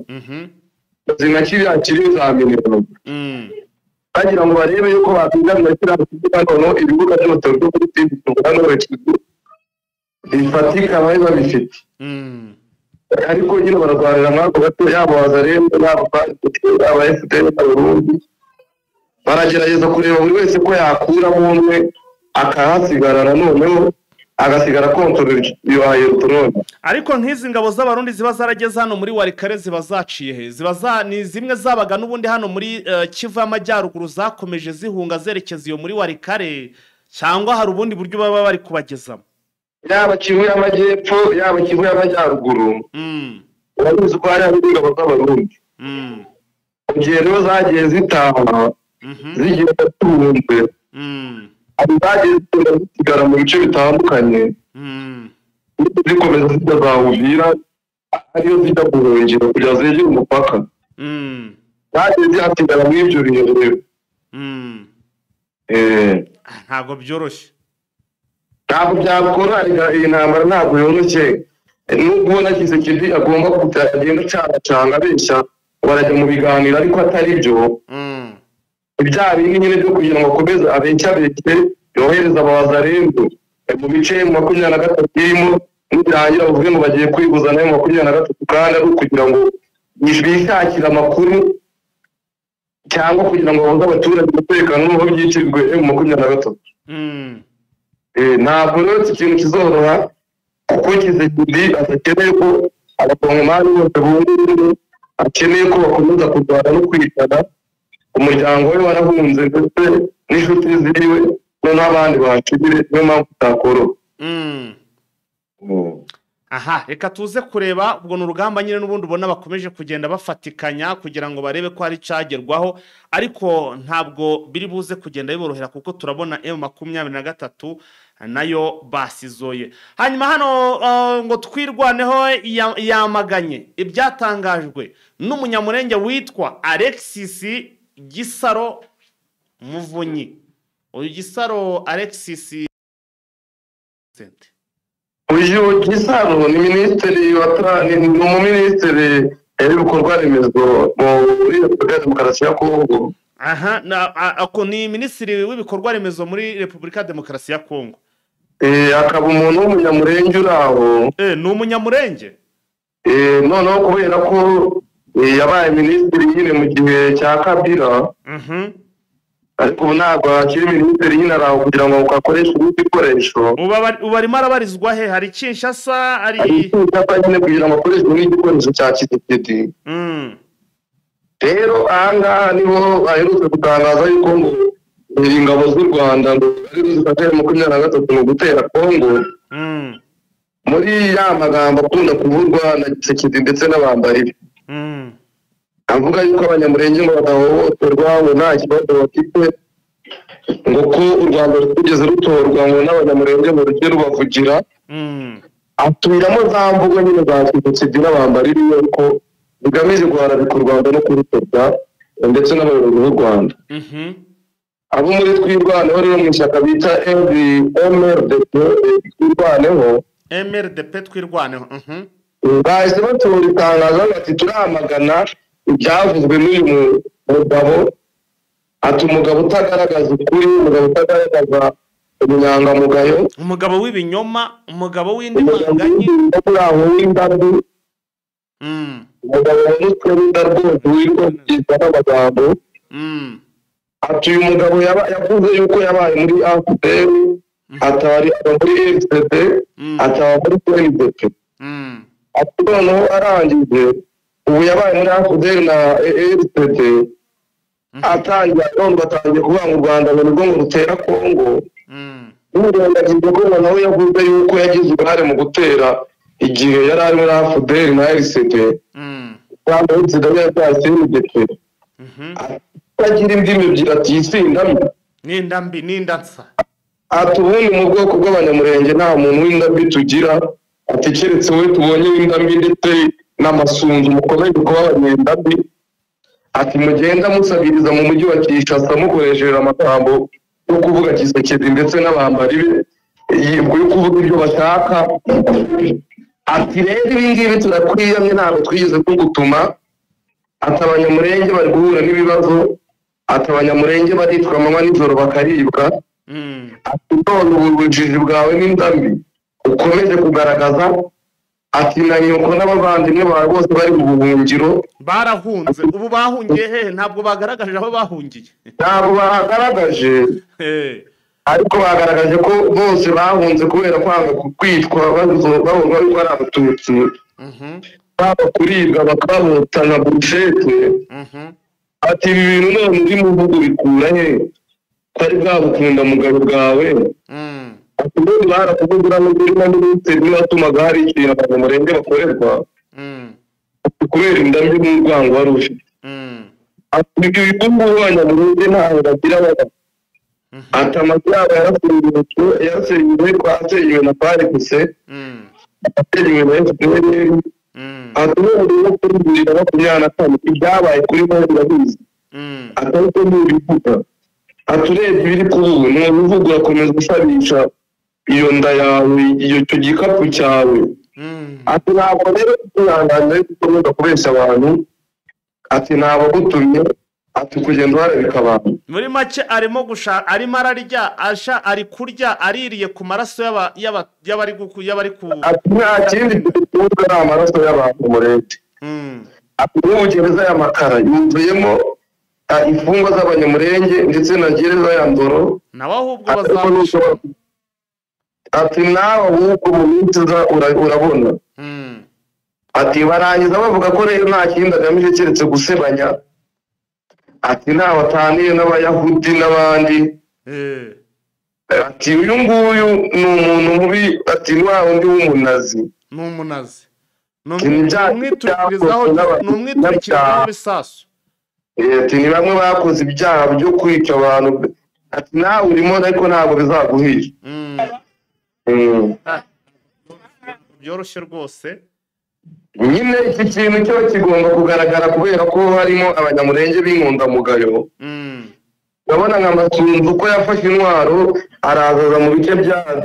Zina kiriya kiri za miliyoni. Bagira ngo barebe yuko bakwigana kiriya kibuga no ibibuga by'amatoro byo kuri Pinga no bifatika bari babifite. Ariko nyine bararwanira mwako gato yabo Wazalendo yabo yaba FDL Burundi baragerageza kureba buri wese ko yakuramo umwe akahasigarana noneho agasigara kontorora iyo aerodrome. ariko nk'izi ngabo z'abarundi ziba zarageze hano muri Warikare ziba zaciye he? Ni zimwe zabaga n'ubundi hano muri Kivu y'Amajyaruguru zakomeje zihunga zerekeza iyo muri Warikare, cyangwa hari ubundi buryo baba bari kubagezamo? Yaba Kivu y'Amajyepfo yaba Kivu y'Amajyaruguru urabizi ko hari ingabo z'abarundi igihe rero zagiye zitaha zigiye zituhunze abo bagiye zisigara mu bice bitandukanye zikomeza zijya za Uvira ariyo zijya guhungira kugira zegere umupaka zagiye zihasigara muri ibyo bintu rero. Ntabwo byoroshye, ntabwo byakora iyi ntambara ntabwo yoroshye, nubwo ubona Tshisekedi agomba kugenda cyangwa abeshya barajya mu biganiro ariko atari byo. Ibya bindi nyine byo kugira ngo akomeze abeshye yohereza abawazarendo mu bice 23 irimo nirangira uvuge ngo bagiye kwibuza nayo 23 kandi ari kugira ngo bishakira amakuru cyangwa kugira ngo babuze abaturage umutekano n'uko byicirwe mu 23. Ntabwo rero iki kintu kizoroha kuko Tshisekedi akeneye ko abakongomani bose bunguruye, akeneye ko bakomeza kurwana no kwitana umuryango we warahunze ndetse n'inshuti ziriwe n'abandi bacibire niyo mpamvu utakoroha. Aha, reka tuze kureba ubwo n'urugamba nyine n'ubundi ubona bakomeje kugenda bafatikanya kugira ngo barebe ko hari cagerwaho, ariko ntabwo biri buze kugenda biborohera kuko turabona M23 nayo basizoye. Hanyuma hano ngo twirwaneho yamaganye ibyatangajwe n'umunyamurenge witwa Alexis Gisaro Muvunyi. Uyu Gisaro Alexis uyu Gisaro ni minisitiri mu minisitiri w'ibikorwa remezo muri Repubulika Demokarasi ya Kongo. Ako ni minisitiri w'ibikorwa remezo muri Repubulika Demokarasi ya Kongo. Akaba umuntu w'umunyamurenge uraho. Ni umunyamurenge? Noneho kubera ko yabaye minisitiri nyine mu gihe cya Kabila. Ariko ubu ntabwo akiri minisitiri nyine araho kugira ngo akoreshe n'igikoresho. Ubu arimo arabarizwa he? Hari Kinshasa? Ari Kinshasa nyine kugira ngo akoreshe n'igikoresho cya Tshisekedi. Rero ahangaha niho aherutse gutangaza yuko ngo ingabo z'u Rwanda ngo ari zifatira 23 mu gutera Kongo. Muri ya magambo akunda kuvurwa na Tshisekedi ndetse n'abambari. Avuga yuko abanyamurenge ngo badahohoterwa ngo nta kibazo bafite, ngo ko u Rwanda rugeze rutorwa ngo n'abanyamurenge mu rugero rubavugira. Atubiramo za mvugo nyine za Tshisekedi n'abambari yuko bigamije guharabika u Rwanda no kurutorwa ndetse n'abayobozi b'u Rwanda. Abo muri twirwaneho rero mu ishyaka bita MRDP twirwaneho. MRDP twirwaneho. Bahise batora itangazo bati turamagana ibyavuzwe n'uyu mugabo, ati umugabo utagaragaza ukuri, umugabo utagaragaza ubunyangamugayo, umugabo w'ibinyoma, umugabo w'indimanganye, w'indabyo, umugabo w'umutwe w'indarwose wirirwa kugeza n'amagambo. Ati uyu mugabo yavuze yuko yabaye muri AFDL, atari muri FCD, ataba muri PNDP. Ati noneho arangije ubu yabaye muri AFDL na FCD, atangiye none batangiye kuvuga mu Rwanda ngo nibwo ngo rutera Kongo. N'umurengagize ko nawe yavuze yuko yagize uruhare mu gutera igihe yari ari muri AFDL na FCD. Kandi FCD yabyase n'igitero. Agira indimi ebyiri ati isindambi n'indambi n'indansa. Ati ubundi mu bwoko bw'abanyamurenge nta muntu w'indambi tugira, ati keretse we tubonye w'indambi ndetse n'amasunzu mukomeye kuba abanyendambi. Ati mugenda musabiriza mu mujyi wa Kinshasa mukoresheje amagambo yo kuvuga Tshisekedi ndetse n'abambari be yo kuvuga ibyo bashaka. Ati rero ibi ngibi turakwiyamye ntabwo twigeze tugutuma. Ati abanyamurenge bari guhura n'ibibazo, ati abanyamurenge baritwa amanywa n'ijoro bakaribwa. Ati none ubu bujiji bwawe n'indambi ukomeje kugaragaza. Ati na nyoko n'abavandimwe bawe bose bari mu buhungiro barahunze. Ubu bahungiye hehe? Ntabwo bagaragaje aho bahungiye. Ntabwo bagaragaje. ariko bagaragaje ko bose bahunze kubera kwanga kwicwa babona yuko ari abatutsi baba kuribwa bakabota nka bushete ati ibi bintu none uri mu bihugu bikura he kwari bwabukunda mugabo bwawe ati ubundi barakuvugura n'urimo minisitiri niwe watumaga hari ikintu abanyamurenge bakorerwa kubera indambi n'urwango wari ufite ati ibyo bihugu abanyamurenge ntaho bagira baba ati amazu yabo yarasenywe twasenywe na parikuse asenywe na fpr ati n'ubu rero kuri 2025 ibyabaye kuri bo birabizi ati ariko ntibivuga ati urebye ibiri kuri ubu ni ubivuga urakomeza usabisha iyo nda yawe icyo gikapu cyawe ati ntabwo rero kwihangana ariko ukomeza kubeshya abantu ati ntabwo gutumye ati kugenda uharabika abantu muri make arimo gushaka arimo ararya ari kurya aririye ku maraso y'abari ku ati nta kindi gitunzwe ari amaraso y'abantu murenge ati n'ubu gereza y'amakara yuzuyemo imfungwa z'abanyamurenge ndetse na gereza ya ndoro nawe ahubwo bazamusha ati nawe ahubwo mu minsi urabona ati barangiza bavuga ko rero nta kindi agamije keretse gusebanya ati ntawe ataniye n'abayahudi n'abandi ati uyu nguyu ni umuntu mubi ati ni wa wundi w'umunazi ni umwiturikirizaho w'ibisasu ati ni bamwe bakoze ibyaha byo kwica abantu ati nawe urimo ariko ntabwo bizaguhira byoroshye rwose nyine iki kintu cyo kigomba kugaragara kubera ko harimo abanyamurenge b'inkundamugayo urabona nka Masunzu ko yafashe intwaro arazaza mu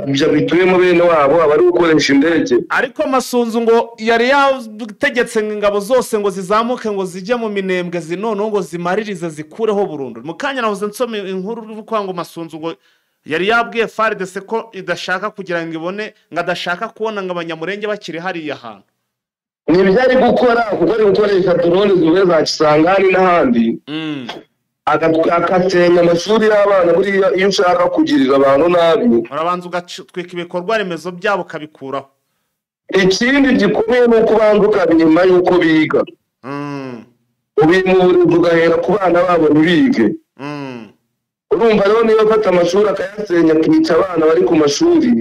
bice bituyemo bene wabo abari gukoresha indege ariko Masunzu ngo yari yategetse ingabo zose ngo zizamuke ngo zijye mu minembwe zinono ngo zimaririze zikureho burundu mu kanya nahoze nsoma inkuru kwanga Masunzu ngo yari yabwiye FARDC ko idashaka kugira ngo ibone ngo adashaka kubona ngo abanyamurenge bakiri hariya hantu ni byari gukora kuko ari gukoresha drone zube za Kisangani n'ahandi agasenya amashuri y'abana buriya iyo ushaka kugirira abantu nabi urabanza ugatwika ibikorwa remezo byabo ukabikuraho ikindi gikomeye ni uko ubanza ukabimenya yuko biga ubimuriza ugahera ku bana babo ntibige urumva rero niyo afata amashuri akayasenya akica abana bari ku mashuri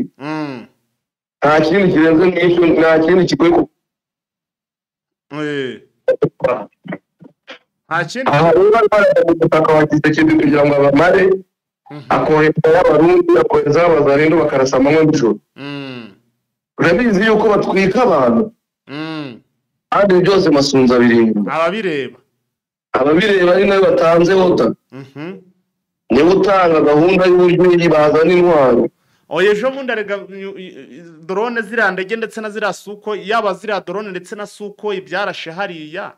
nta kindi kirenze n'icyo nta kindi kikwiye aha rero barajya mu butaka wa Kisekedi kugira ngo abamare akohereza y'abarundi akohereza y'abazarendo bakarasa amanywa n'ijoro urabizi yuko batwika abantu kandi byose Masunzu abirindwa ababireba ari nayo batanze oda niba utanga gahunda y'uburyo bazana intwaro ejo bundi arega drone zirandege ndetse na ziriya suko yaba ziriya drone ndetse na suko ibyarashe hariya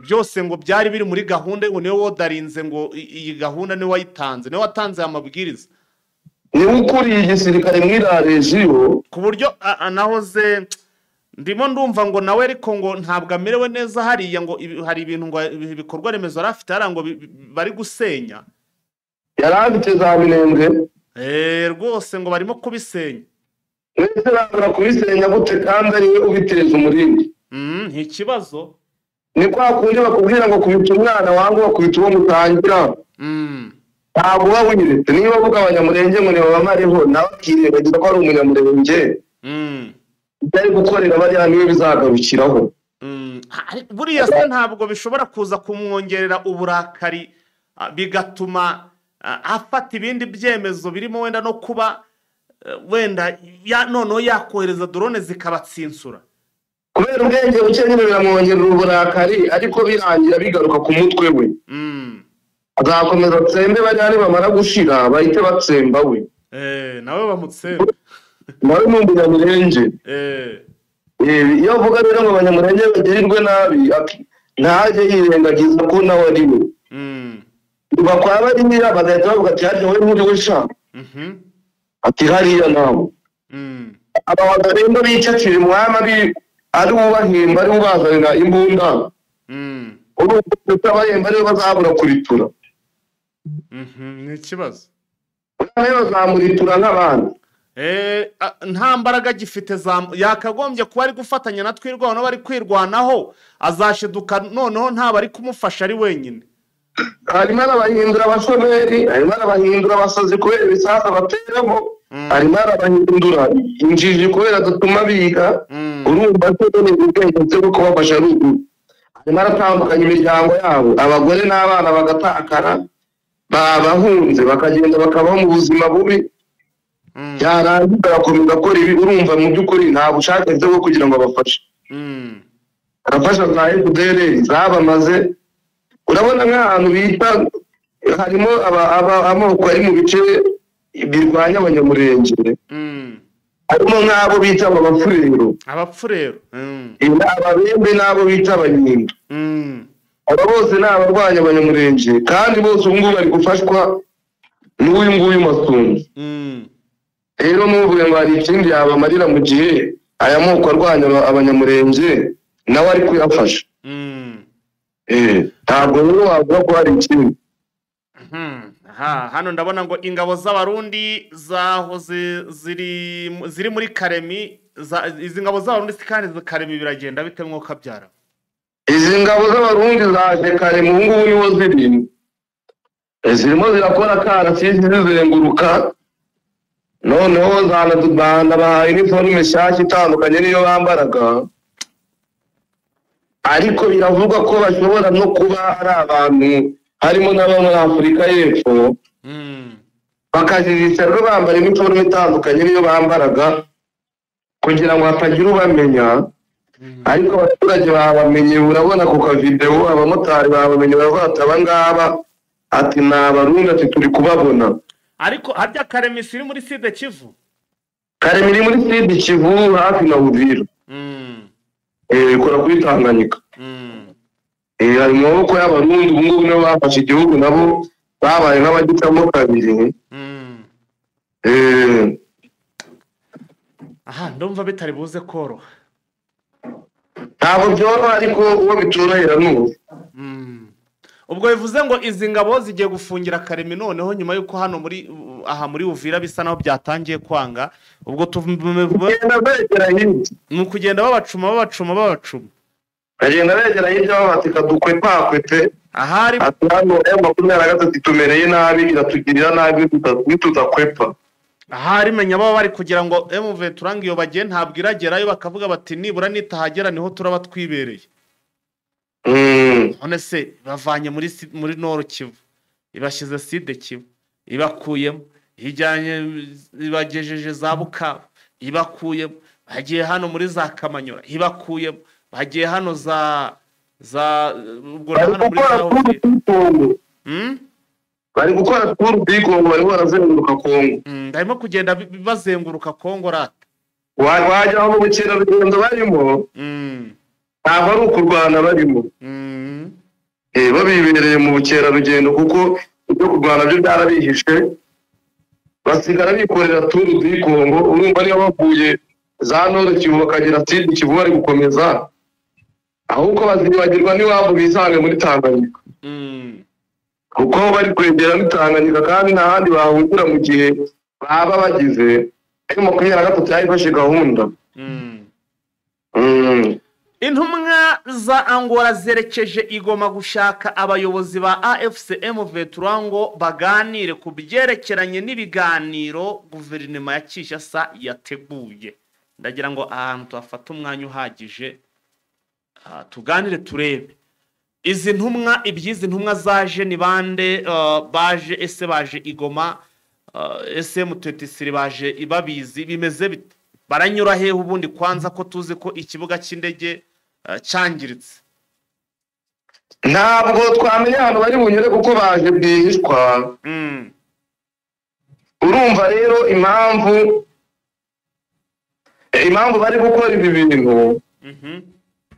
byose ngo byari biri muri gahunda ngo niwe wodarinze ngo iyi gahunda niwe wayitanze niwe watanze amabwiriza niwe ukuriye igisirikare mwirarejiyo ku buryo nahoze ndimo ndumva ngo nawe ariko ngo ntabwo amerewe neza hariya ngo hari ibintu ngo ibikorwa remezo arafite ngo bari gusenya yaranditse za Minembwe rwose ngo barimo kubisenya ndetse babura kubisenya gute kandi ariwe ubiteza umurindi ntikibazo ni kwa kundi bakubwira ngo kubita umwana wangu bakubita uwo mutangira ntabwo uba wiretse niba bavuga abanyamurenge ngo ntibabamareho nawe akirengagiza ko ari umunyamurenge byari gukorera bariya niwe bizagarukiraho buriya se ntabwo bishobora kuza kumwongerera uburakari bigatuma afata ibindi byemezo birimo wenda no kuba wenda noneho yakohereza drone zikabatsinsura kubera ubwenge buke nyine biramwongerera uburakari ariko birangira bigaruka ku mutwe we azakomeza atsembe bariya nibamara gushira bahite batsemba we nawe bamutsembe nawe ni umunyamurenge iyo avuga rero ngo abanyamurenge bagirirwe nabi ntajye yirengagiza ko nawe ari we bakaba bariya bagahita bavuga ati hariya we nturi we sha ati hariya nawe abawaga rero bicacira umwami ari ubahemba ari ubazanira imbunda urumva utabahemba ariwe bazabura kuritura ni ikibazo rero zamuritura nk'abandi nta mbaraga gifite yakagombye kuba ari gufatanya na twirwanaho bari kwirwanaho azashiduka noneho ntabwo ari kumufasha ari wenyine. harimo arabahindura abashomeri, harimo arabahindura abasazi kubera ibisaza bateramo, harimo arabahindura injiji kubera dutuma biga. urumva ko ni ubwenge bwo kubafasha ruguru. harimo aratandukanya imiryango yabo, abagore n'abana bagatakara, babahunze bakagenda bakabaho mu buzima bubi. yarangiza bagakomeza gukora ibi. urumva mu by'ukuri nta bushake bwo kugira ngo abafashe. arafasha za FDL zabamaze. urabona nk'ahantu bita harimo amoko ari mu bice birwanya abanyamurenge, harimo nk'abo bita abafurero, ababembe n'abo bita abanyindu. aba bose ni abarwanya abanyamurenge kandi bose ubu ngubu bari gufashwa n'uyu nguyu Masunzu. rero n'uvuye ngo hari ikindi yabamarira mu gihe aya moko arwanya abanyamurenge nawe ari kuyafasha. ntabwo rero wavuga ko hari ikindi. hano ndabona ngo ingabo z'abarundi zahoze ziri muri Karemi. izi ngabo z'abarundi kandi Karemi biragenda bite mwuka byara? izi ngabo z'abarundi zaje Karemi ubu ngubu niho zirimo zirakora karasisi zizenguruka. noneho bahaye iniforume nshyashya itandukanye niyo bambaraga, ariko biravugwa ko bashobora no kuba ari abantu harimo n'abo muri Afurika y'Epfo bakazizisha rero bambara iniforume itandukanye niyo bambaraga kugira ngo hatagira ubamenya. ariko abaturage babamenye, urabona ku kavidewo abamotari babamenye baravuga ati aba ngaba ati ni abarundi, ati turi kubabona. ariko harya Karemi iri muri Sud Kivu? Karemi iri muri Sud Kivu hafi na Uvira. ikora kuri Tanganyika. hari mu maboko y'abarundi ubu ngubu nibo bafashe igihugu, nabo babaye nk'abagicamo kabiri. ndumva bitari buze koroha. ntabwo byoroha, ariko uwo bitorohera n'ubu. ubwo bivuze ngo izi ngabo zigiye gufungira Karemi noneho nyuma y'uko hano muri Uvira bisa naho byatangiye kwanga. ubwo ni ukugenda babacuma. bagenda begera hirya babatika dukwepakwete. ahari hano M23 tumereye nabi iratugirira nabi tutadakwepa. ahari menya baba bari kugira ngo M23 iyo bagiye ntabwo iragerayo bakavuga bati nibura nitahagera niho turaba twibereye. none se bavanye muri Nord Kivu ibashyize Sud Kivu ibakuyemo ijyanye ibagejeje za Bukavu ibakuyemo, bagiye hano muri za Kamanyora ibakuyemo, bagiye hano za ubwo hano muri bari gukora tour du Congo, bari barazenguruka Congo. Ndarimo kugenda bazenguruka Congo rata. wajya aho mu bukerarugendo barimo ntabwo ari ukurwana barimo. babibereye mu bukerarugendo kuko ibyo kurwana byo byarabihishe, basigara bikorera tour du Congo. urumva niyo bavuye za Nord Kivu bakagera Sud Kivu bari gukomeza, ahubwo bazibagirwa n'iwabo bisange muri Tanganyika. kuko bari kwegera n'Itanganyika kandi nta handi bahungira mu gihe baba bagize M23 yayifashe gahunda. Intumwa za Angola zerekeje Igoma gushaka abayobozi ba AFC M23 ngo baganire ku byerekeranye n'ibiganiro guverinoma ya Kinshasa yateguye. Ndagira ngo ahantu twafata umwanya uhagije tuganire turebe izi ntumwa ibyizi ntumwa zaje ni bande, baje ese baje Igoma, ese M23 baje ibabizi bimeze bite, baranyura hehe ubundi kwanza ko tuzi ko ikibuga cy'indege cyangiritse. ntabwo twamenya ahantu bari bunyure kuko baje bwihishwa. urumva rero impamvu bari gukora ibi bintu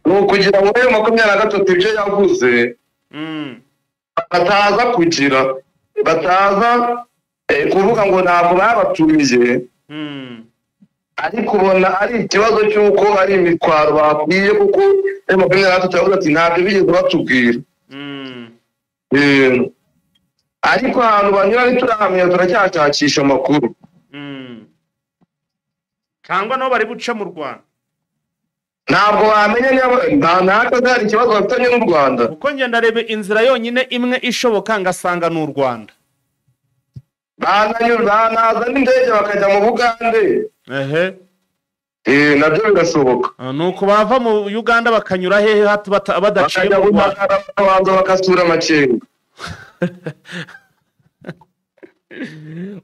ni ukugira ngo M23 ibyo yavuze bataza kuvuga ngo ntabwo babatumiye, ariko ubona ari ikibazo cy'uko ari imitwaro bakwiye kuko M23 yavuze ati ntabwo bigeze batubwira. ariko ahantu banyura ntituramenya turacyashakisha amakuru cyangwa nabo bari buca mu Rwanda ntabwo wamenya niba natwe hari ikibazo bafitanye n'u Rwanda kuko njye ndareba inzira yonyine imwe ishoboka ngasanga n'u Rwanda banaza n'indege bakajya mu Bugande nabyo birashoboka nuko bava mu Uganda bakanyura hehe badaciye mu Rwanda bakabanza bakasura amakenga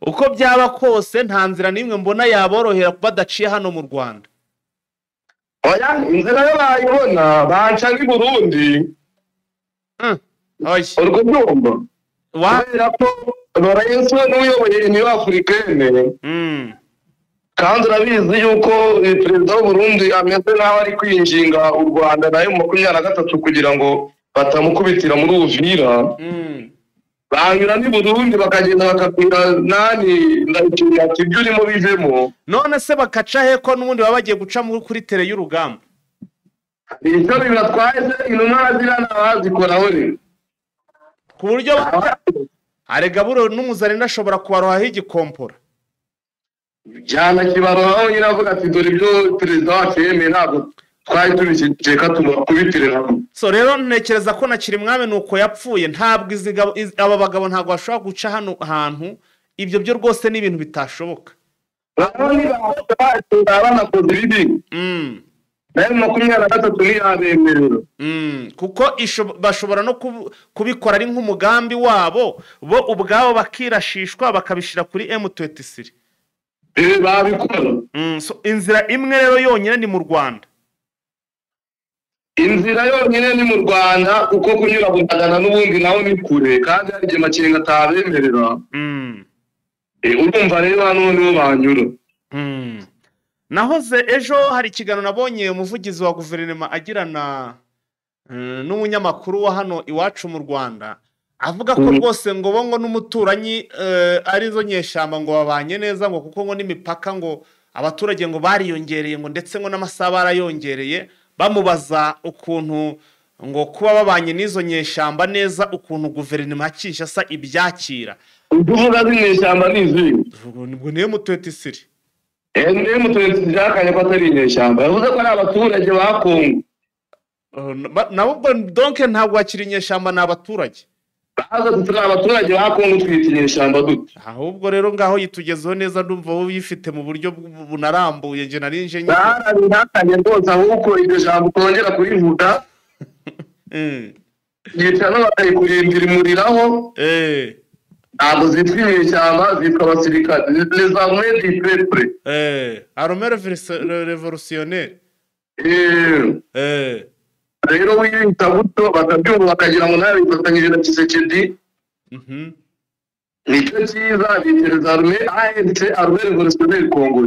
uko byaba kose nta nzira n'imwe mbona yaborohera badaciye hano mu Rwanda oya inzira yo bayibona banca nk'i Burundi urwo byumva kubera ko Lorenzo n'uyoboye Union Africaine kandi urabizi yuko perezida w'u Burundi ameze nk'aho ari kwinjinga u Rwanda nayo 23 kugira ngo batamukubitira muri Uvira banyura ni Burundi bakagenda bakabwira nani ndabikiriye ati ibyo urimo bivemo none se bakaca he ko n'ubundi baba bagiye guca kuri tere y'urugamba ibyo bibatwaye se intumwa zirana bazikoraho rero ku buryo arega buro n'umuzarenda ashobora kubarohaho igikompora jyana kibarohaho nyine avuga ati dore ibyo perezida wacu yemeye ntabwo twari tubikeka tubakubitire hamwe so rero ntekereza ko na Kirimwami nuko yapfuye ntabwo aba bagabo ntabwo bashobora guca hano hantu ibyo byo rwose ni ibintu bitashoboka banakoze ibibi nayo 23 ntiyabemerera kuko bashobora no kubikora ari nk'umugambi wabo bo ubwabo bakirashishwa bakabishira kuri M23 babikora so inzira imwe rero yonyine ni mu Rwanda inzira yonyine ni mu Rwanda kuko kunyura Bunagana n'ubundi naho ni kure kandi hari igihe Makenga atabemerera urumva rero hano niho banyura nahoze ejo hari ikiganiro nabonye umuvugizi wa guverinoma agirana n'umunyamakuru wa hano iwacu mu Rwanda avuga ko rwose ngo bongo n'umuturanyi arizo nyeshyamba ngo babanye neza ngo kuko ngo n'imipaka ngo abaturage ngo bariyongereye ngo ndetse ngo n'amasaha barayongereye bamubaza ukuntu ngo kuba babanye n'izo nyeshyamba neza ukuntu guverinoma yakisha sa ibyakira uvuga z'inyeshyamba nizi nibwo niyo M23 niyo M23 yakanye ko atari inyeshyamba yavuze ko ari abaturage ba Kongo nabo donc ntabwo akiri inyeshyamba n'abaturage baza tutari abaturage ba Kongo twita inyeshyamba dute ahubwo rero ngaho yitugezeho neza ndumva wowe yifite mu buryo bunarambuye nje narinje nyine ntakanye rwose ahubwo iryo jambo kongera kurivuga yitana bakayikurindira imuriraho ntabwo zitwa inyeshyamba zitwa abasirikare les armées du peuple armée révolutionnaire rero wiyita buto bakabyumva bakagira ngo nawe bifatanyije na Tshisekedi nicyo cyiza bitereza armée ANC armée révolutionnaire Congo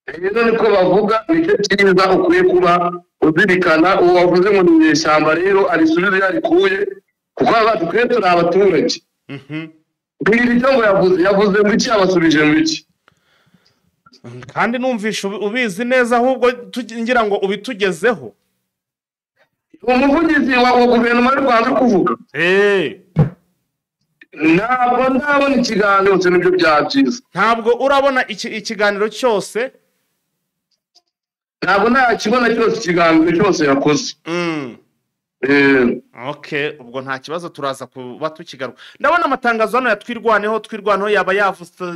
rero niko bavuga nicyo cyiza ukwiye kuba uzirikana uwo wavuze ngo ni inyeshyamba rero arisubize yarikuye kuko abantu twe turi abaturage mbwira icyo ngo yavuze ngo iki abasubije mu iki kandi numvisha ubizi neza ahubwo ngira ngo ubitugezeho umuvugizi wa guverinoma y'u Rwanda kuvuga ntabwo ndabona ikiganiro cyose n'ibyo byabyiza ntabwo urabona ikiganiro cyose ntabwo nakibona cyose ikiganiro cyose yakoze okay ubwo nta kibazo turaza kuba tukigaruka ndabona amatangazo hano twirwaneho yaba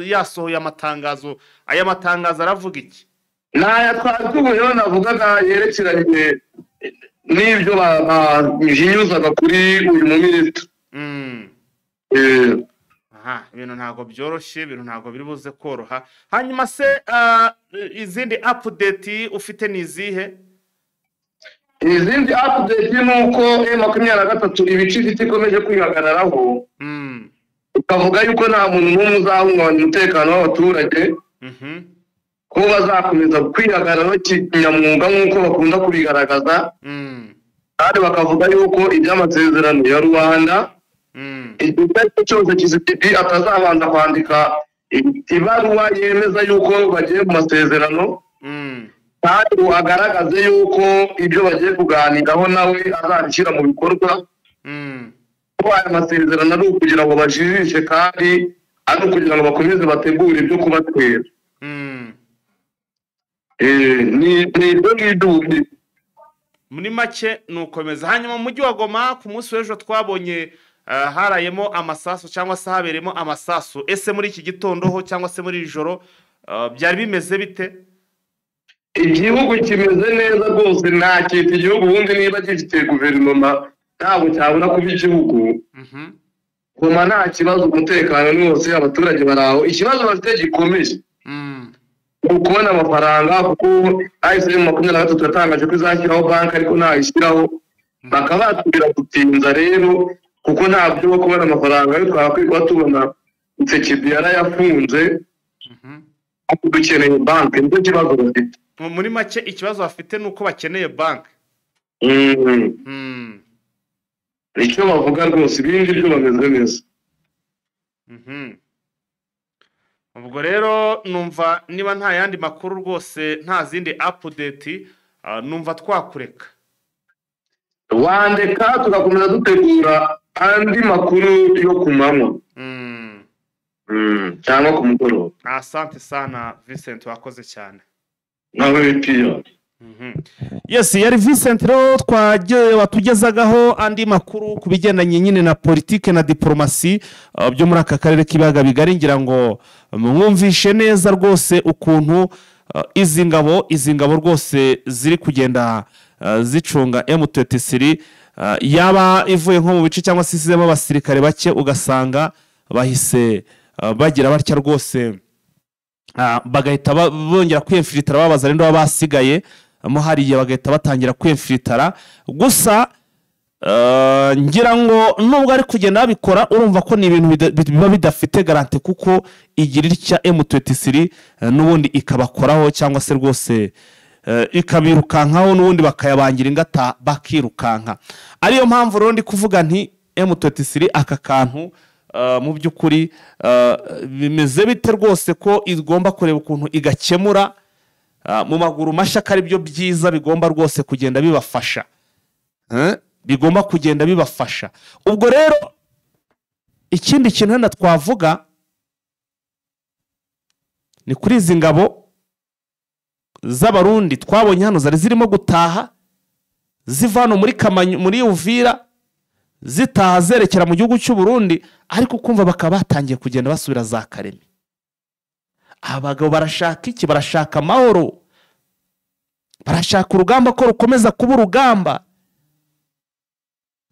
yasohoye amatangazo aya matangazo aravuga iki naya twatubuyeho navugaga yerekeranye n'ibyo bahinyuzaga kuri uyu muminisitiri ibintu ntabwo byoroshye ibintu ntabwo biri buze koroha hanyuma se izindi update ufite ni izihe izindi update nuko M23 ibice ikomeje kwihagararaho ukavuga yuko nta muntu n'umwe uzahungabanya umutekano w'abaturage ko bazakomeza kwihagararaho kinyamwuga nk'uko bakunda kubigaragaza kandi bakavuga yuko iby'amasezerano ya Rwanda igihe cyose Tshisekedi atazabanza kwandika ibaruwa yemeza yuko bagiye mu masezerano kandi agaragaze yuko ibyo bagiye kuganiraho nawe azabishyira mu bikorwa ko aya masezerano ari ukugira ngo bajijishe kandi ari ukugira ngo bakomeze bategure ibyo kubatwera. Ni ibyo ngibyo muri make ni ukomeza. Hanyuma mu mujyi wa Goma ku munsi w'ejo twabonye harayemo amasasu cyangwa se haberemo amasasu. Ese muri iki gitondo ho cyangwa se muri ijoro byari bimeze bite? Igihugu kimeze neza rwose, nta kintu igihugu ubundi niba gifite guverinoma ntabwo cyabona kuba igihugu. Goma nta kibazo, umutekano ni wose, abaturage baraho. Ikibazo bafite gikomeye ukubona amafaranga, kuko AFCM 23 yatangaje ko izashyiraho banki ariko ntayishyiraho, bakaba batubwira gutinza rero kuko ntabyo kubona amafaranga yo twakwiye tubona Tshisekedi yarayafunze. Dukeneye banki, nicyo kibazo bafite. Muri make ikibazo bafite ni uko bakeneye banki. Icyo bavuga rwose, ibindi byo bameze neza. Ubwo rero numva niba nta yandi makuru rwose, nta zindi update, numva twakureka wandeka tugakomeza dutegura andi makuru yo ku manywa cyangwa ku mugoroba. Asante sana Vincent, wakoze cyane. Nawe pia. Yes, yari Vincent rero watugezagaho andi makuru ku bigendanye nyine na politike na diplomasi byo muri aka karere k'ibiyaga bigari. Ngira ngo mwumvishe neza rwose ukuntu izi ngabo rwose ziri kugenda zicunga M23, yaba ivuye nko mu bice cyangwa se isizemo abasirikare bake, ugasanga bahise bagira batya rwose, bagahita bongera kwiyemfiritara babaza rero basigaye mo hariya, bagahita batangira kwiyemfiritara. Gusa ngira ngo nubwo ari kugenda babikora, urumva ko ni ibintu biba bidafite garante, kuko igira icya M23 n'ubundi ikabakoraho cyangwa se rwose ikabirukankaho, n'ubundi bakayabangira ingata bakirukanka. Ariyo mpamvu rero ndi kuvuga nti M23 aka kantu mu by'ukuri bimeze bite rwose, ko igomba kureba ukuntu igakemura mu maguru mashya, ari byo byiza bigomba rwose kugenda bibafasha, bigomba kugenda bibafasha. Ubwo rero ikindi kintu hano twavuga ni kuri izi ngabo z'abarundi twabonye hano zari zirimo gutaha ziva hano muri Kamanyu, muri Uvira, zitaha zerekera mu gihugu cy'u Burundi, ariko kumva bakaba batangiye kugenda basubira za Karemi. Abagabo barashaka iki? Barashaka amahoro, barashaka urugamba ko rukomeza kuba urugamba.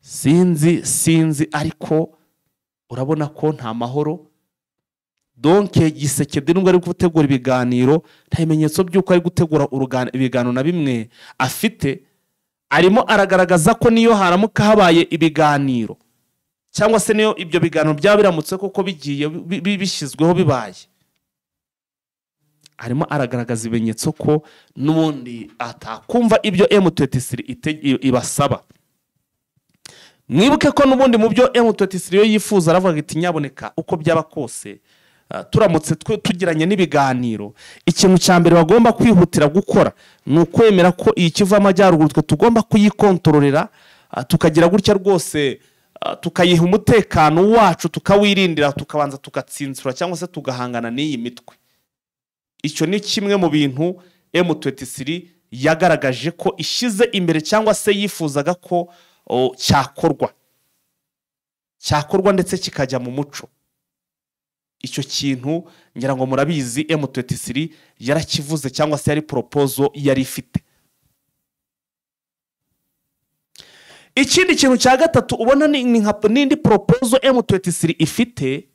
Sinzi ariko urabona ko nta mahoro. Donc Gisekedi nubwo ari gutegura ibiganiro, nta bimenyetso by'uko ari gutegura ibiganiro na bimwe afite. Arimo aragaragaza ko niyo haramuka habaye ibiganiro, cyangwa se niyo ibyo biganiro byaba biramutse koko bigiye bishyizweho bibaye, arimo aragaragaza ibimenyetso ko n'ubundi atakumva ibyo M23 ibasaba. Mwibuke ko n'ubundi mu byo M23 yo yifuza, aravuga iti nyaboneka uko byaba kose turamutse tugiranye n'ibiganiro, ikintu cya mbere bagomba kwihutira gukora ni ukwemera ko iyi Kivu y'Amajyaruguru twe tugomba kuyikontororera, tukagira gutya rwose, tukayiha umutekano wacu, tukawirindira, tukabanza tugatsinsura cyangwa se tugahangana n'iyi mitwe. Icyo ni kimwe mu bintu M23 yagaragaje ko ishyize imbere cyangwa se yifuzaga ko cyakorwa ndetse kikajya mu muco. Icyo kintu ngira ngo murabizi M23 yarakivuze cyangwa se yari proposal yari ifite. Ikindi kintu cya gatatu ubona ni n'indi proposal M23 ifite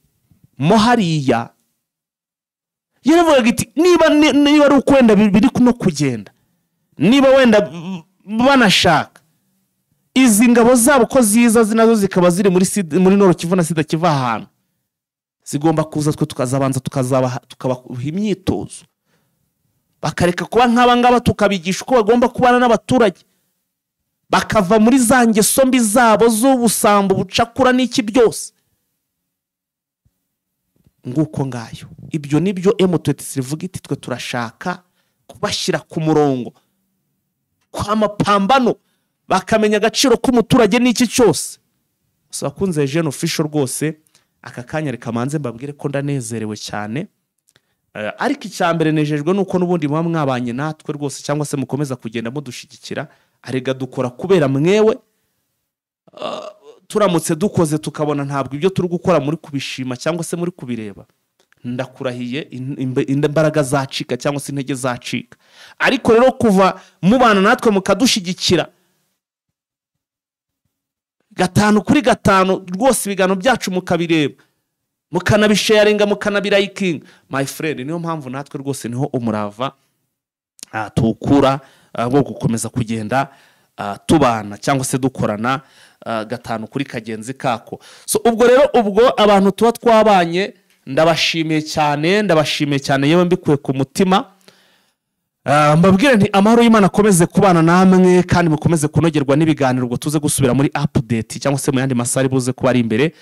mo hariya, yaravuga iti niba ari ukwenda biri no kugenda, niba wenda banashaka izi ngabo zabo ko ziza zinazo zikaba ziri muri Nord Kivu na Sud Kivu ahantu, zigomba kuza twe tukazabanza tukabaha imyitozo, bakareka kuba nk'abangaba, tukabigisha uko bagomba kubana n'abaturage, bakava muri za ngeso mbi zabo z'ubusambo, bucakura n'iki byose. Nguko ngayo ibyo nibyo M23 ivuga iti twe turashaka kubashyira ku murongo kwa mapambano, bakamenya agaciro k'umuturage n'iki cyose. so akunze Eugene Official rwose aka kanya reka manze mbabwire ko ndanezerewe cyane. Ariko icyambere nejejwe nuko nubundi muba mwabanye natwe rwose cyangwa se mukomeza kugenda mudushigikira, arega dukora kubera mwewe. Turamutse dukoze tukabona ntabwo ibyo turi gukora muri kubishima cyangwa se muri kubireba, ndakurahiye imbaraga zacika cyangwa se intege zacika. Ariko rero kuva mubana natwe mukadushigikira 5 kuri 5 rwose ibigano byacu mukabireba, mukanabisharinga, mukanabirayikinga, my friend, niyo mpamvu natwe rwose niho umurava tukura wo gukomeza kugenda tubana cyangwa se dukorana 5 kuri kagenzi kako. So ubwo rero abantu tuba twabanye ndabashimiye cyane yewe mbikuye ku mutima. Mbabwire nti amahoro y'Imana akomeze kubana namwe kandi mukomeze kunogerwa n'ibiganiro ubwo tuze gusubira muri update cyangwa se mu yandi masari buze kuba ari imbere.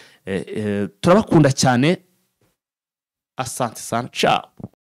Turabakunda cyane, asante sana, ciao.